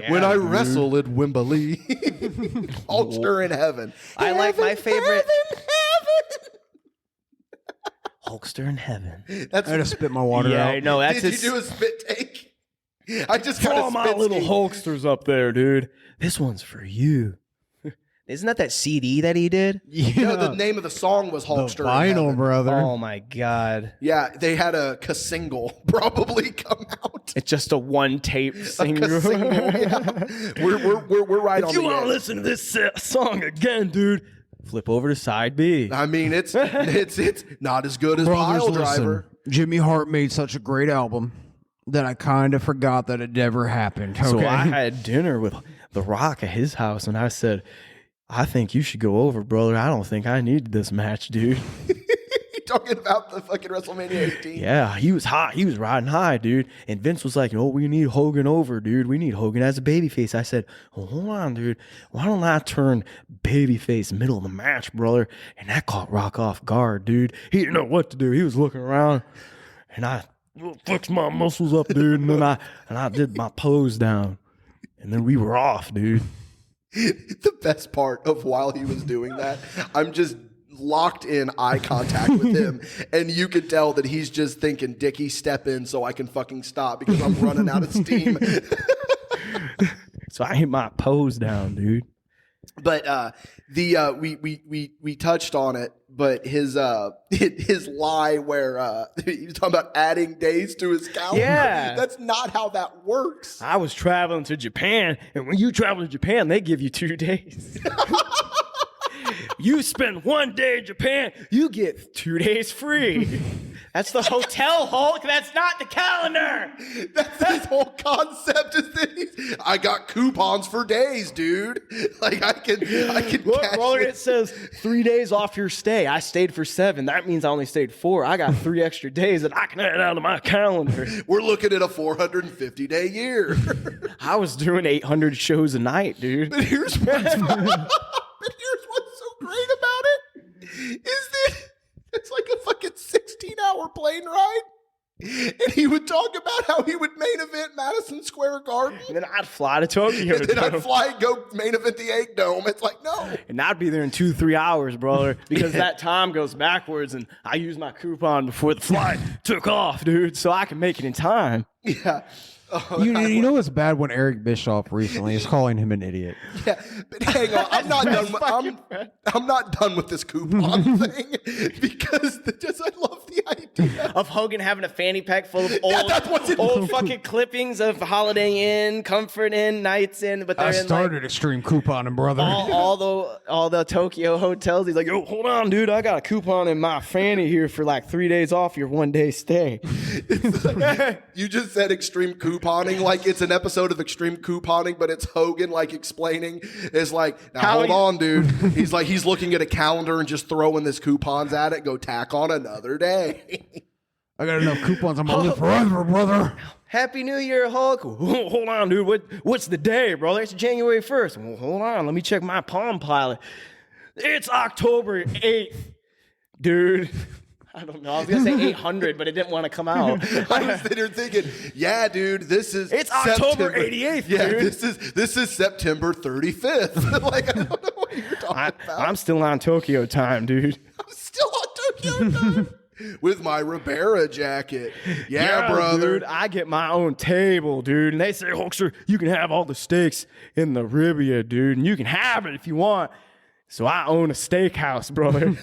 When I wrestle at Wembley. Hulkster in heaven. I like my favorite. Hulkster in heaven. That's I had to spit my water Yeah, out. I know. That's Did his, you do a spit take? I just for got all a my spit little take. Hulksters up there, dude. This one's for you. Isn't that CD that he did? No, the name of the song was The Hulkster in vinyl, Heaven. brother. Oh my God. Yeah, they had a single probably come out. It's just a one tape single. A single, yeah. We're right on If you the want to edge. listen to this song again, dude, flip over to side B. I mean, it's not as good as Brothers, Pile Driver. listen. Jimmy Hart made such a great album that I kind of forgot that it never happened. Okay? So I had dinner with The Rock at his house, and I said, I think you should go over, brother. I don't think I needed this match, dude. You talking about the fucking WrestleMania 18? Yeah, he was hot. He was riding high, dude. And Vince was like, oh, we need Hogan over, dude. We need Hogan as a babyface. I said, oh, hold on, dude. Why don't I turn babyface middle of the match, brother? And that caught Rock off guard, dude. He didn't know what to do. He was looking around, and I flexed my muscles up, dude. And then I did my pose down. And then we were off, dude. The best part of while he was doing that, I'm just locked in eye contact with him, and you could tell that he's just thinking, Dickie, step in so I can fucking stop because I'm running out of steam. So I hit my pose down, dude. But we touched on it, but his lie where he was talking about adding days to his calendar. Yeah. That's not how that works. I was traveling to Japan, and when you travel to Japan, they give you 2 days. You spend 1 day in Japan, you get 2 days free. That's the hotel, Hulk. That's not the calendar. That's his whole concept is that I got coupons for days, dude. Like I can Look, cash brother, this. it says 3 days off your stay. I stayed for 7. That means I only stayed 4. I got 3 extra days that I can add out of my calendar. We're looking at a 450-day year. I was doing 800 shows a night, dude. But here's what's so great about plane ride. And he would talk about how he would main event Madison Square Garden. And then I'd fly to Tokyo. And then I'd fly and go main event the Egg Dome. It's like, no. And I'd be there in 2-3 hours, brother, because that time goes backwards and I used my coupon before the flight took off, dude, so I can make it in time. Yeah. You know what's bad when Eric Bischoff recently is calling him an idiot. Yeah, but hang on, I'm not done with this coupon thing because I love the idea of Hogan having a fanny pack full of old fucking clippings of Holiday Inn, Comfort Inn, Nights Inn, but they're I started extreme couponing, brother. all the Tokyo hotels. He's like, yo, hold on, dude, I got a coupon in my fanny here for like 3 days off your 1 day stay. You just said extreme couponing like it's an episode of Extreme Couponing, but it's Hogan like explaining. It's like, now hold on, dude. He's like, he's looking at a calendar and just throwing his coupons at it. Go tack on another day. I got enough coupons on my list forever, brother. Happy New Year, Hulk. Hold on, dude. What's the day, brother? It's January 1st. Well, hold on. Let me check my Palm Pilot. It's October 8th, dude. I don't know. I was going to say 800, but it didn't want to come out. I was sitting here thinking, yeah, dude, it's October 88th, yeah, dude. This is September 35th. Like, I don't know what you're talking about. I'm still on Tokyo time, dude. I'm still on Tokyo time. With my Ribera jacket. Yeah, brother. Dude, I get my own table, dude. And they say, Hulkster, you can have all the steaks in the Ribia, dude. And you can have it if you want. So I own a steakhouse, brother.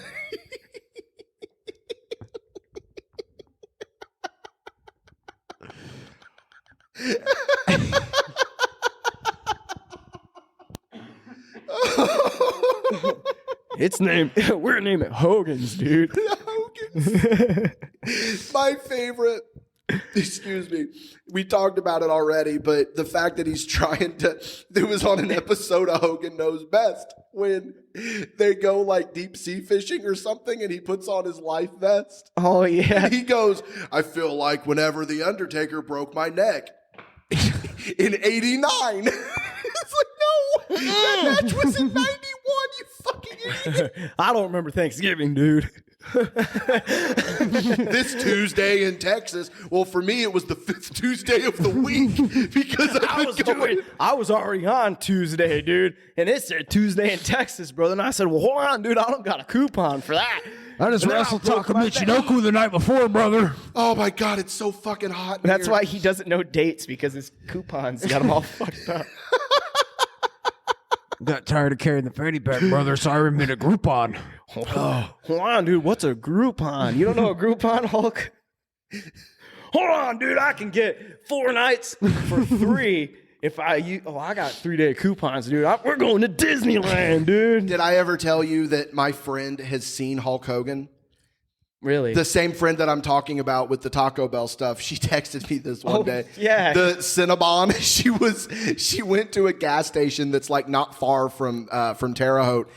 We're named it Hogan's, dude. Hogan's. My favorite. Excuse me. We talked about it already, but the fact that he's trying to. It was on an episode of Hogan Knows Best when they go like deep sea fishing or something, and he puts on his life vest. Oh yeah. And he goes, I feel like whenever the Undertaker broke my neck in '89. It's like, no, that match was in '91. You fucking idiot. I don't remember Thanksgiving, dude. This Tuesday in Texas. Well, for me, it was the 5th Tuesday of the week because I was already on Tuesday, dude, and it said Tuesday in Texas, brother. And I said, well, hold on, dude, I don't got a coupon for that. I just wrestled Taka Michinoku the night before, brother. Oh my God, it's so fucking hot. That's why he doesn't know dates, because his coupons got him all fucked up. Got tired of carrying the fanny pack, brother, so I made a Groupon. Oh, hold on, dude. What's a Groupon? You don't know a Groupon, Hulk? Hold on, dude. I can get 4 nights for 3 if I got 3-day coupons, dude. We're going to Disneyland, dude. Did I ever tell you that my friend has seen Hulk Hogan? Really? The same friend that I'm talking about with the Taco Bell stuff. She texted me this one day. Yeah. The Cinnabon. She went to a gas station that's like not far from Terre Haute,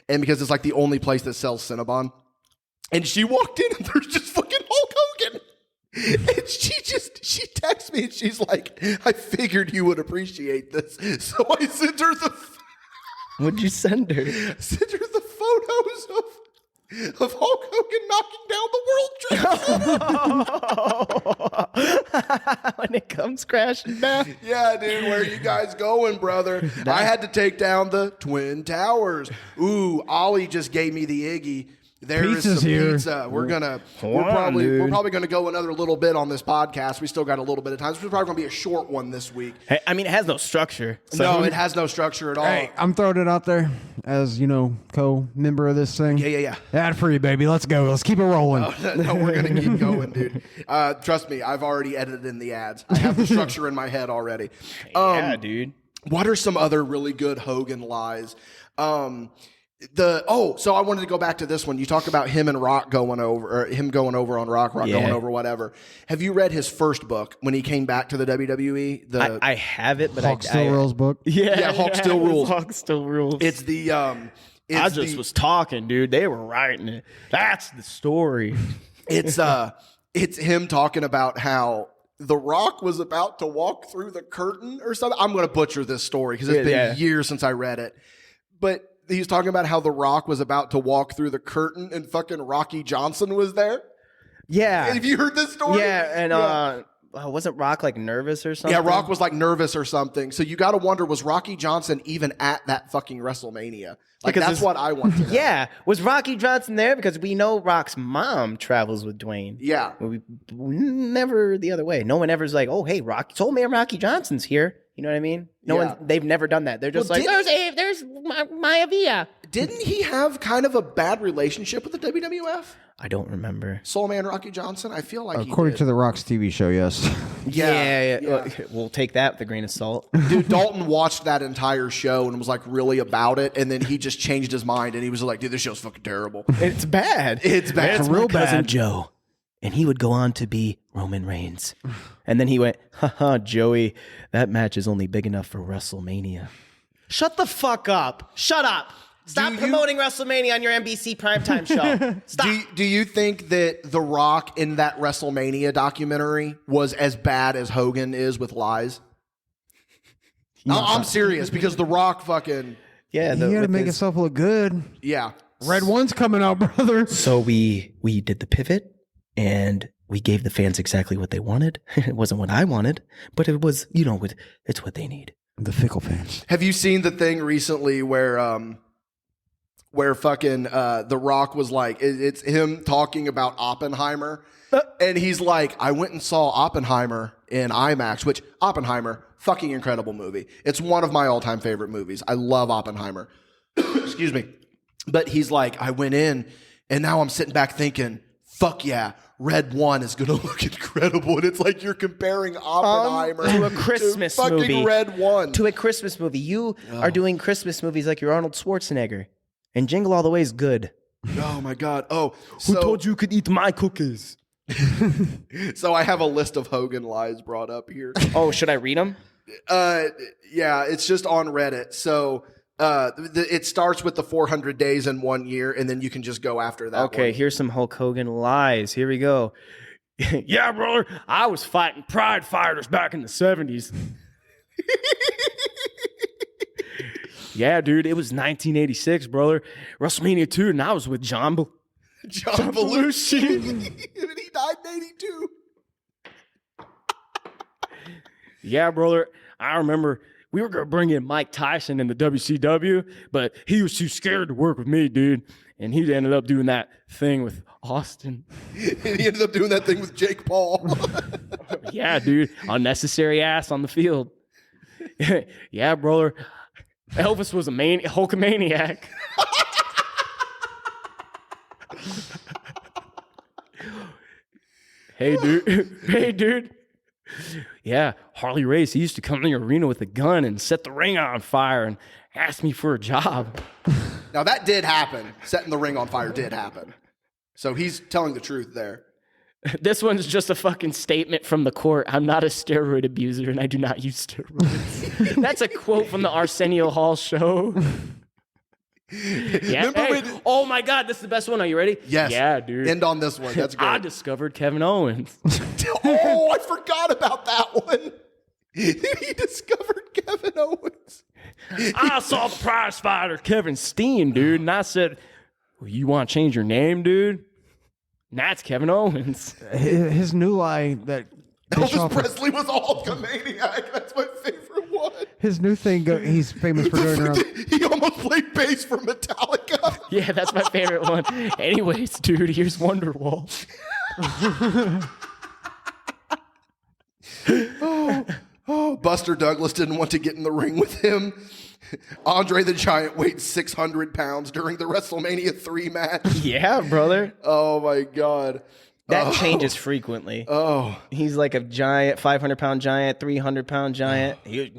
and because it's like the only place that sells Cinnabon. And she walked in and there's just fucking Hulk Hogan. And she texts me and she's like, I figured you would appreciate this. So I sent her What'd you send her? Sent her the photos of Hulk Hogan knocking down the World Trade Center. When it comes crashing down. Yeah, dude, where are you guys going, brother? I had to take down the Twin Towers. Ooh, Ollie just gave me the Iggy. There is some pizza. We're probably gonna go another little bit on this podcast. We still got a little bit of time. This is probably gonna be a short one this week. Hey, I mean, it has no structure. So No, it has no structure at all. Hey, I'm throwing it out there as, co-member of this thing. Yeah. Ad free, baby. Let's go. Let's keep it rolling. No, we're gonna keep going, dude. Trust me, I've already edited in the ads. I have the structure in my head already. Yeah, dude. What are some other really good Hogan lies? So I wanted to go back to this one. You talk about him and Rock going over, or him going over on Rock going over whatever. Have you read his first book when he came back to the WWE? I have it, but Hulk Still Rules book. Yeah, Hulk Still Rules. Hulk Still Rules. It's the I just was talking, dude. They were writing it. That's the story. It's him talking about how The Rock was about to walk through the curtain or something. I'm going to butcher this story because it's been years since I read it, but he's talking about how The Rock was about to walk through the curtain and fucking Rocky Johnson was there. Yeah. Have you heard this story? Yeah, and wasn't Rock like nervous or something? Yeah, Rock was like nervous or something. So you got to wonder, was Rocky Johnson even at that fucking WrestleMania? Like, Because that's what I want to know. Yeah. Was Rocky Johnson there? Because we know Rock's mom travels with Dwayne. Yeah. We never the other way. No one ever's like, oh, hey, Old Man Rocky Johnson's here. You know what I mean? They've never done that. They're just there's Maya Villa. Didn't he have kind of a bad relationship with the WWF? I don't remember. Soul Man Rocky Johnson? I feel like according to The Rock's TV show, yes. Yeah. We'll take that with a grain of salt. Dude, Dalton watched that entire show and was like really about it, and then he just changed his mind and he was like, dude, this show's fucking terrible. It's bad. It's bad. It's real bad. Cousin Joe. And he would go on to be Roman Reigns. And then he went, haha, Joey, that match is only big enough for WrestleMania. Shut the fuck up. Shut up. Stop promoting WrestleMania on your NBC primetime show. Stop. Do you think that The Rock in that WrestleMania documentary was as bad as Hogan is with lies? I'm serious, because The Rock fucking... Yeah, he had to make himself look good. Yeah. Red One's coming out, brother. So we did the pivot, and we gave the fans exactly what they wanted. It wasn't what I wanted, but it was, it's what they need. The fickle fans. Have you seen the thing recently where fucking The Rock was like, it's him talking about Oppenheimer, and he's like, I went and saw Oppenheimer in IMAX, which Oppenheimer, fucking incredible movie. It's one of my all-time favorite movies. I love Oppenheimer. Excuse me. But he's like, I went in, and now I'm sitting back thinking, fuck yeah, Red One is going to look incredible. And it's like you're comparing Oppenheimer to a Christmas to fucking movie. Red One. To a Christmas movie. You are doing Christmas movies like you're Arnold Schwarzenegger. And Jingle All the Way is good. Oh, my God. Oh, Who told you could eat my cookies? So I have a list of Hogan lies brought up here. Oh, should I read them? Yeah, it's just on Reddit. So it starts with the 400 days in 1 year, and then you can just go after that. Okay, here's some Hulk Hogan lies. Here we go. Yeah, brother, I was fighting pride fighters back in the 70s. Yeah, dude, it was 1986, brother. WrestleMania 2, and I was with John Belushi. And he died in 82. Yeah, brother, I remember we were going to bring in Mike Tyson in the WCW, but he was too scared to work with me, dude. And he ended up doing that thing with Austin. And he ended up doing that thing with Jake Paul. Yeah, dude, unnecessary ass on the field. Yeah, brother. Elvis was a Hulkamaniac. Hey, dude. Yeah, Harley Race, he used to come in the arena with a gun and set the ring on fire and ask me for a job. Now, that did happen. Setting the ring on fire did happen. So he's telling the truth there. This one's just a fucking statement from the court. I'm not a steroid abuser, and I do not use steroids. That's a quote from the Arsenio Hall show. Yeah. Hey, oh my God, this is the best one. Are you ready? Yes. Yeah, dude. End on this one. That's great. I discovered Kevin Owens. Oh, I forgot about that one. He discovered Kevin Owens. I saw the prize fighter Kevin Steen, dude, and I said, well, you want to change your name, dude? And that's Kevin Owens. His new lie that Elvis Presley was a Hulkamaniac. That's my favorite one. His new thing, he's famous for going around. He almost played bass for Metallica. Yeah, that's my favorite one. Anyways, dude, here's Wonderwall. Buster Douglas didn't want to get in the ring with him. Andre the Giant weighed 600 pounds during the WrestleMania 3 match. Yeah, brother. Oh, my God. That changes frequently. Oh. He's like a giant, 500-pound giant, 300-pound giant. He's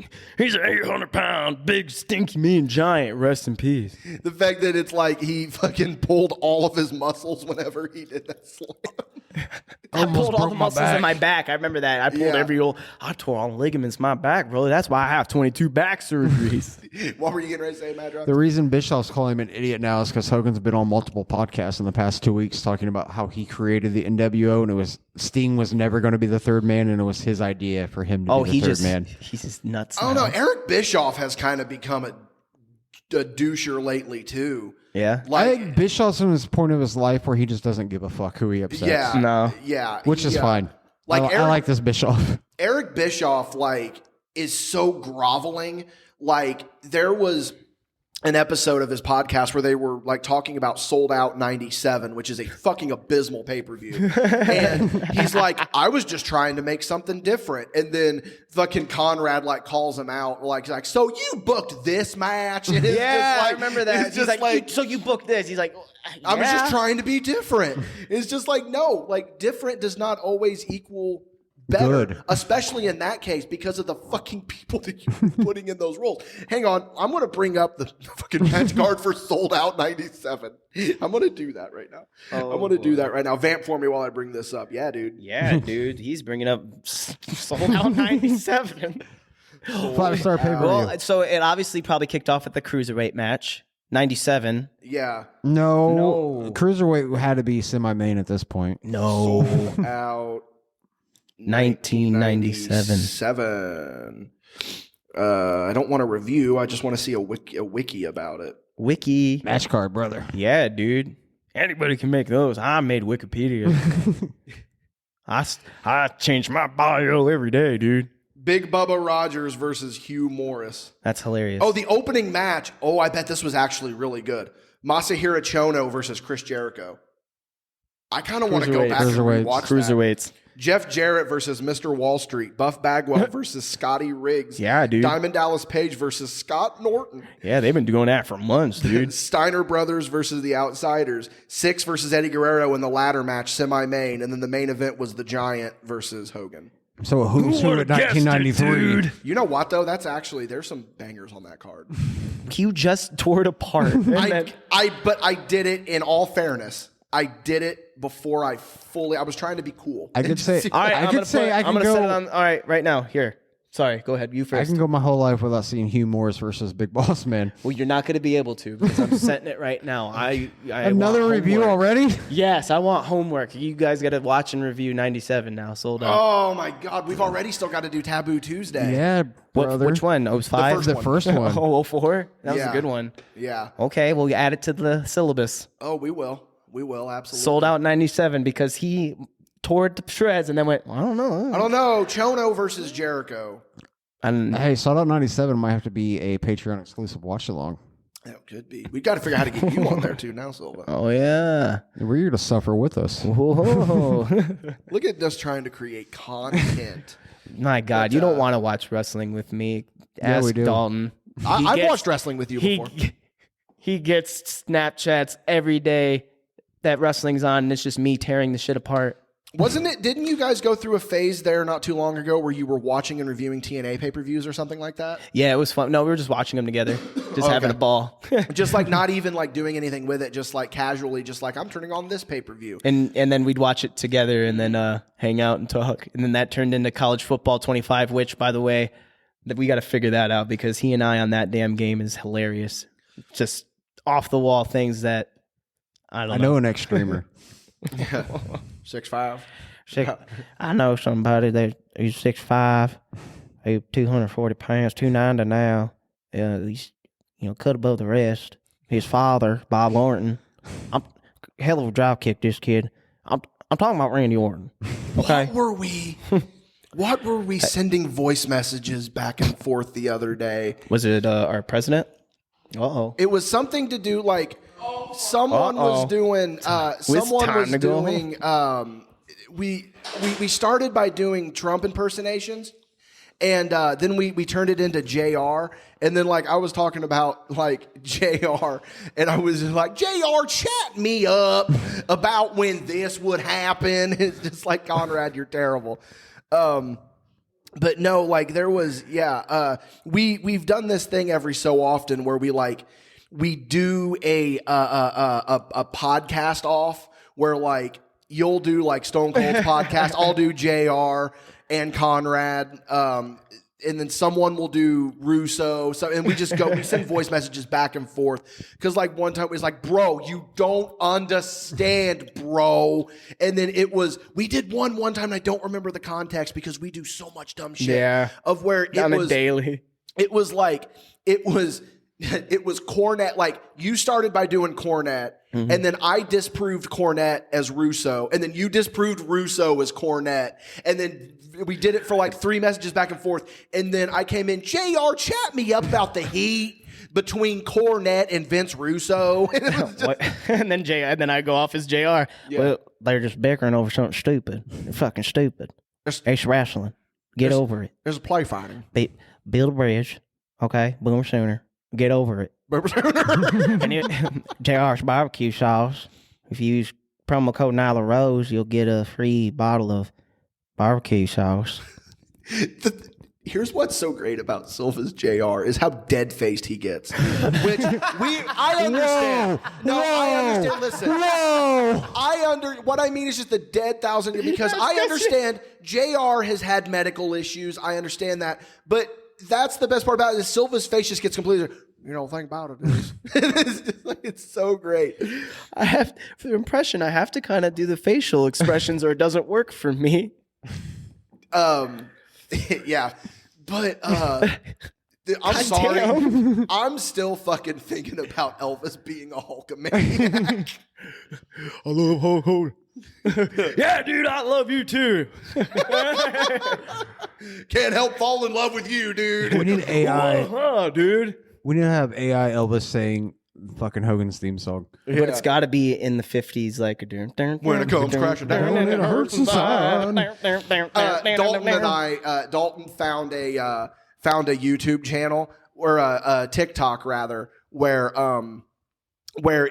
an 800-pound, big, stinky, mean giant. Rest in peace. The fact that it's like he fucking pulled all of his muscles whenever he did that slam. I pulled all the muscles in my back. I remember that. I pulled I tore all the ligaments in my back, brother. That's why I have 22 back surgeries. What were you getting ready to say, Madrox? The reason Bischoff's calling him an idiot now is because Hogan's been on multiple podcasts in the past 2 weeks talking about how he created the NWO, and Sting was never going to be the third man, and it was his idea for him to be the third man. He's just nuts. I don't know. Eric Bischoff has kind of become a a doucher lately too. Yeah. I think Bischoff's in his point of his life where he just doesn't give a fuck who he upsets. Yeah. No. Yeah. Which is fine. Like I like this Bischoff. Eric Bischoff, like, is so groveling. Like, there was an episode of his podcast where they were like talking about Sold Out 97, which is a fucking abysmal pay-per-view. And he's like, I was just trying to make something different. And then fucking Conrad like calls him out, like, so you booked this match? And it's just like, I remember that. He's like, so you booked this. He's like, I was just trying to be different. It's just like, no, like different does not always equal better, good. Especially in that case because of the fucking people that you're putting in those roles. Hang on, I'm going to bring up the fucking match card for Sold Out 97. I'm going to do that right now. I'm going to do that right now. Vamp for me while I bring this up. Yeah, dude. Yeah, dude. He's bringing up Sold Out 97. 5-star pay-per-view. Well, so it obviously probably kicked off at the Cruiserweight match. 97. Yeah. No. Cruiserweight had to be semi-main at this point. No. Sold Out 1997. I don't want to review. I just want to see a wiki about it. Wiki. Match card, brother. Yeah, dude. Anybody can make those. I made Wikipedia. I change my bio every day, dude. Big Bubba Rogers versus Hugh Morris. That's hilarious. Oh, the opening match. Oh, I bet this was actually really good. Masahiro Chono versus Chris Jericho. I kind of want to go back and rewatch Cruiserweights. that. Jeff Jarrett versus Mr. Wall Street. Buff Bagwell versus Scotty Riggs. Yeah, dude. Diamond Dallas Page versus Scott Norton. Yeah, they've been doing that for months, dude. Steiner Brothers versus the Outsiders. Six versus Eddie Guerrero in the ladder match, semi-main. And then the main event was the Giant versus Hogan. So who's who at 1993? You know what, though? That's actually, there's some bangers on that card. You just tore it apart. But I did it in all fairness. I did it before I was trying to be cool. I could say, All right, I could say I I'm can gonna set it go. on. All right, right now. Here. Sorry, go ahead. You I first. can go my whole life without seeing Hugh Morris versus Big Boss Man. Well, you're not going to be able to because I'm setting it right now. I Another want review homework. already? Yes, I want homework. You guys got to watch and review 97 now. Sold out. Oh my God, we've already still got to do Taboo Tuesday. Yeah, brother. Which one? 05? The first one. Oh, 04? That was Yeah. a good one. Yeah. Okay, well, you add it to the syllabus. Oh, we will. We will, absolutely. Sold out 97 because he tore it to shreds and then went, I don't know. I don't know. Chono versus Jericho. And Hey, Sold Out 97 might have to be a Patreon exclusive watch along. That could be. We've got to figure out how to get you on there too now, Silva. oh, yeah. We're here to suffer with us. Whoa. Look at us trying to create content. My God, you don't want to watch wrestling with me. Yeah, we Ask do. Dalton. I've watched wrestling with you before. He gets Snapchats every day that wrestling's on, and it's just me tearing the shit apart. Wasn't it? Didn't you guys go through a phase there not too long ago where you were watching and reviewing TNA pay-per-views or something like that? Yeah, it was fun. No, we were just watching them together, just having a ball. Just like not even like doing anything with it, just like casually, just like I'm turning on this pay-per-view. And then we'd watch it together and then hang out and talk. And then that turned into College Football 25, which, by the way, that we got to figure that out because he and I on that damn game is hilarious. Just off-the-wall things that I know an ex-streamer. 6'5". I know somebody that he's 6'5", he's 240 pounds, 290 now. He's cut above the rest. His father, Bob Orton, hell of a drop kick. This kid. I'm talking about Randy Orton. Okay. What were we sending voice messages back and forth the other day? Was it our president? Uh-oh. It was something to do like someone was doing. We started by doing Trump impersonations, and then we turned it into JR, and then like I was talking about like JR, and I was like, JR, chat me up about when this would happen. It's just like, Conrad, you're terrible. But no, like there was, we've done this thing every so often where we do a podcast off where like you'll do like Stone Cold's podcast, I'll do JR and Conrad, and then someone will do Russo. So, and we send voice messages back and forth. Cause like one time it was like, bro, you don't understand, bro. And then we did one time and I don't remember the context because we do so much dumb shit. Yeah. Of where it on was a daily. It was like, it was Cornette. Like, you started by doing Cornette, and then I disproved Cornette as Russo, and then you disproved Russo as Cornette, and then we did it for like 3 messages back and forth, and then I came in, JR, chat me up about the heat between Cornette and Vince Russo. And then I go off as JR. Yeah. Well, they're just bickering over something stupid. They're fucking stupid. It's wrestling. Get over it. There's a play fighting. Build a bridge. Okay? Boomer Sooner. Get over it. Boomer Sooner. And JR's barbecue sauce. If you use promo code Nyla Rose, you'll get a free bottle of barbecue sauce. Here's what's so great about Silva's JR is how dead-faced he gets. Which I understand. I understand. Listen. What I mean is just the dead thousand, because I understand JR has had medical issues. I understand that. But that's the best part about it is Silva's face just gets completely, think about it. It's so great. For the impression, I have to kind of do the facial expressions or it doesn't work for me. Yeah. But I'm sorry. Damn. I'm still fucking thinking about Elvis being a Hulkamaniac. I love Hulk Hogan. Yeah, dude, I love you too. Can't help fall in love with you, dude. We need AI. Dude. We need to have AI Elvis saying fucking Hogan's theme song. But it's got to be in the 50s, like when it comes crashing down, it hurts inside. Dalton and Dalton found a YouTube channel or a TikTok rather where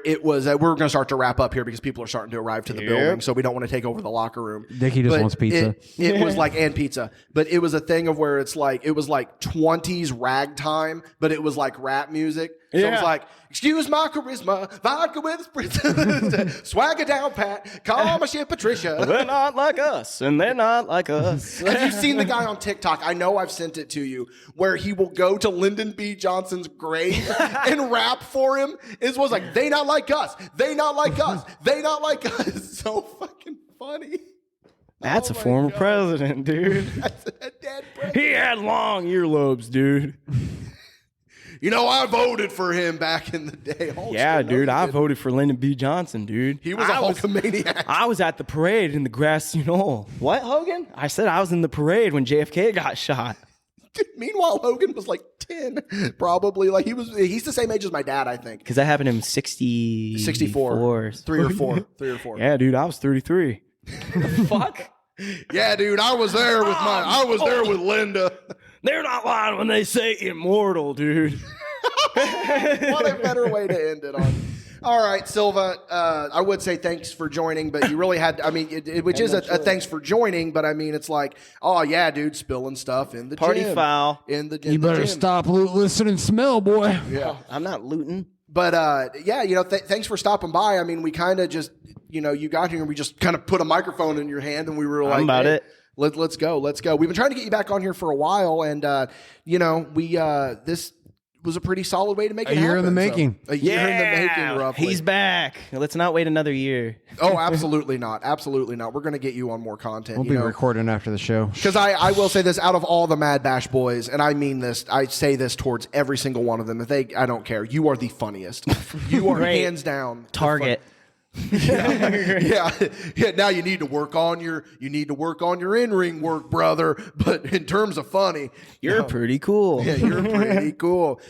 it was we're going to start to wrap up here because people are starting to arrive to the building, so we don't want to take over the locker room. Dickie just wants pizza. It was like, and pizza, but it was a thing of where it was like 20s ragtime, but it was like rap music. So it was like, excuse my charisma, vodka with spritz, swagger down pat, call my shit Patricia. They're not like us, and they're not like us. Have you seen the guy on TikTok? I know I've sent it to you, where he will go to Lyndon B. Johnson's grave and rap for him. It was like, they not like us, they not like us, they not like us. So fucking funny. That's a former president, dude. That's a dead president. He had long earlobes, dude. I voted for him back in the day. Yeah, dude, I voted for Lyndon B. Johnson, dude. He was a Hulkamaniac. I was at the parade in the grassy knoll. What, Hogan? I said I was in the parade when JFK got shot. Dude, meanwhile, Hogan was like 10, probably. Like he's the same age as my dad, I think. Because that happened in 64. 3 or 4. Yeah, dude, I was 33. Fuck? Yeah, dude, I was there with Linda. They're not lying when they say immortal, dude. What a better way to end it on. All right, Silva, I would say thanks for joining, but you really had, which is a thanks for joining, but it's like, oh yeah, dude, spilling stuff in the Party gym. foul. In the You better gym. stop, listen, and smell, boy. Yeah. I'm not looting. But thanks for stopping by. We kind of just, you got here and we just kind of put a microphone in your hand and we were like, I'm about it. Let's go. We've been trying to get you back on here for a while, and this was a pretty solid way to make it happen. A year in the making. A year in the making, roughly. He's back. Let's not wait another year. Oh, absolutely not. Absolutely not. We're going to get you on more content. We'll be recording after the show. Because I will say this, out of all the MadBash boys, and I mean this, I say this towards every single one of them. I don't care. You are the funniest. You are hands down Target. Yeah. Now you need to work on your in-ring work, brother. But in terms of funny, you're pretty cool. Yeah, you're pretty cool.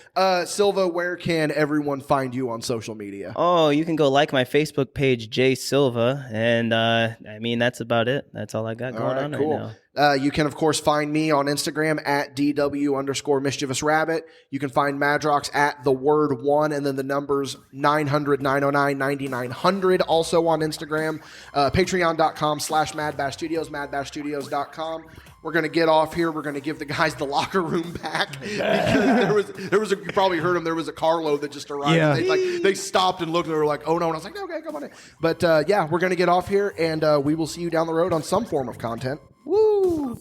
Silva, where can everyone find you on social media? Oh, you can go like my Facebook page, Jay Silva, and that's about it. That's all I got going on right now. You can, of course, find me on Instagram at DW_mischievous_rabbit. You can find Madrox at the word 1 and then the numbers 900 909 9900. Also on Instagram, patreon.com/MadBash Studios, MadBashStudios.com. We're going to get off here. We're going to give the guys the locker room back because there was you probably heard them. There was a carload that just arrived. Yeah. They stopped and looked and they were like, oh no. And I was like, okay, come on in. But we're going to get off here and we will see you down the road on some form of content. Woo!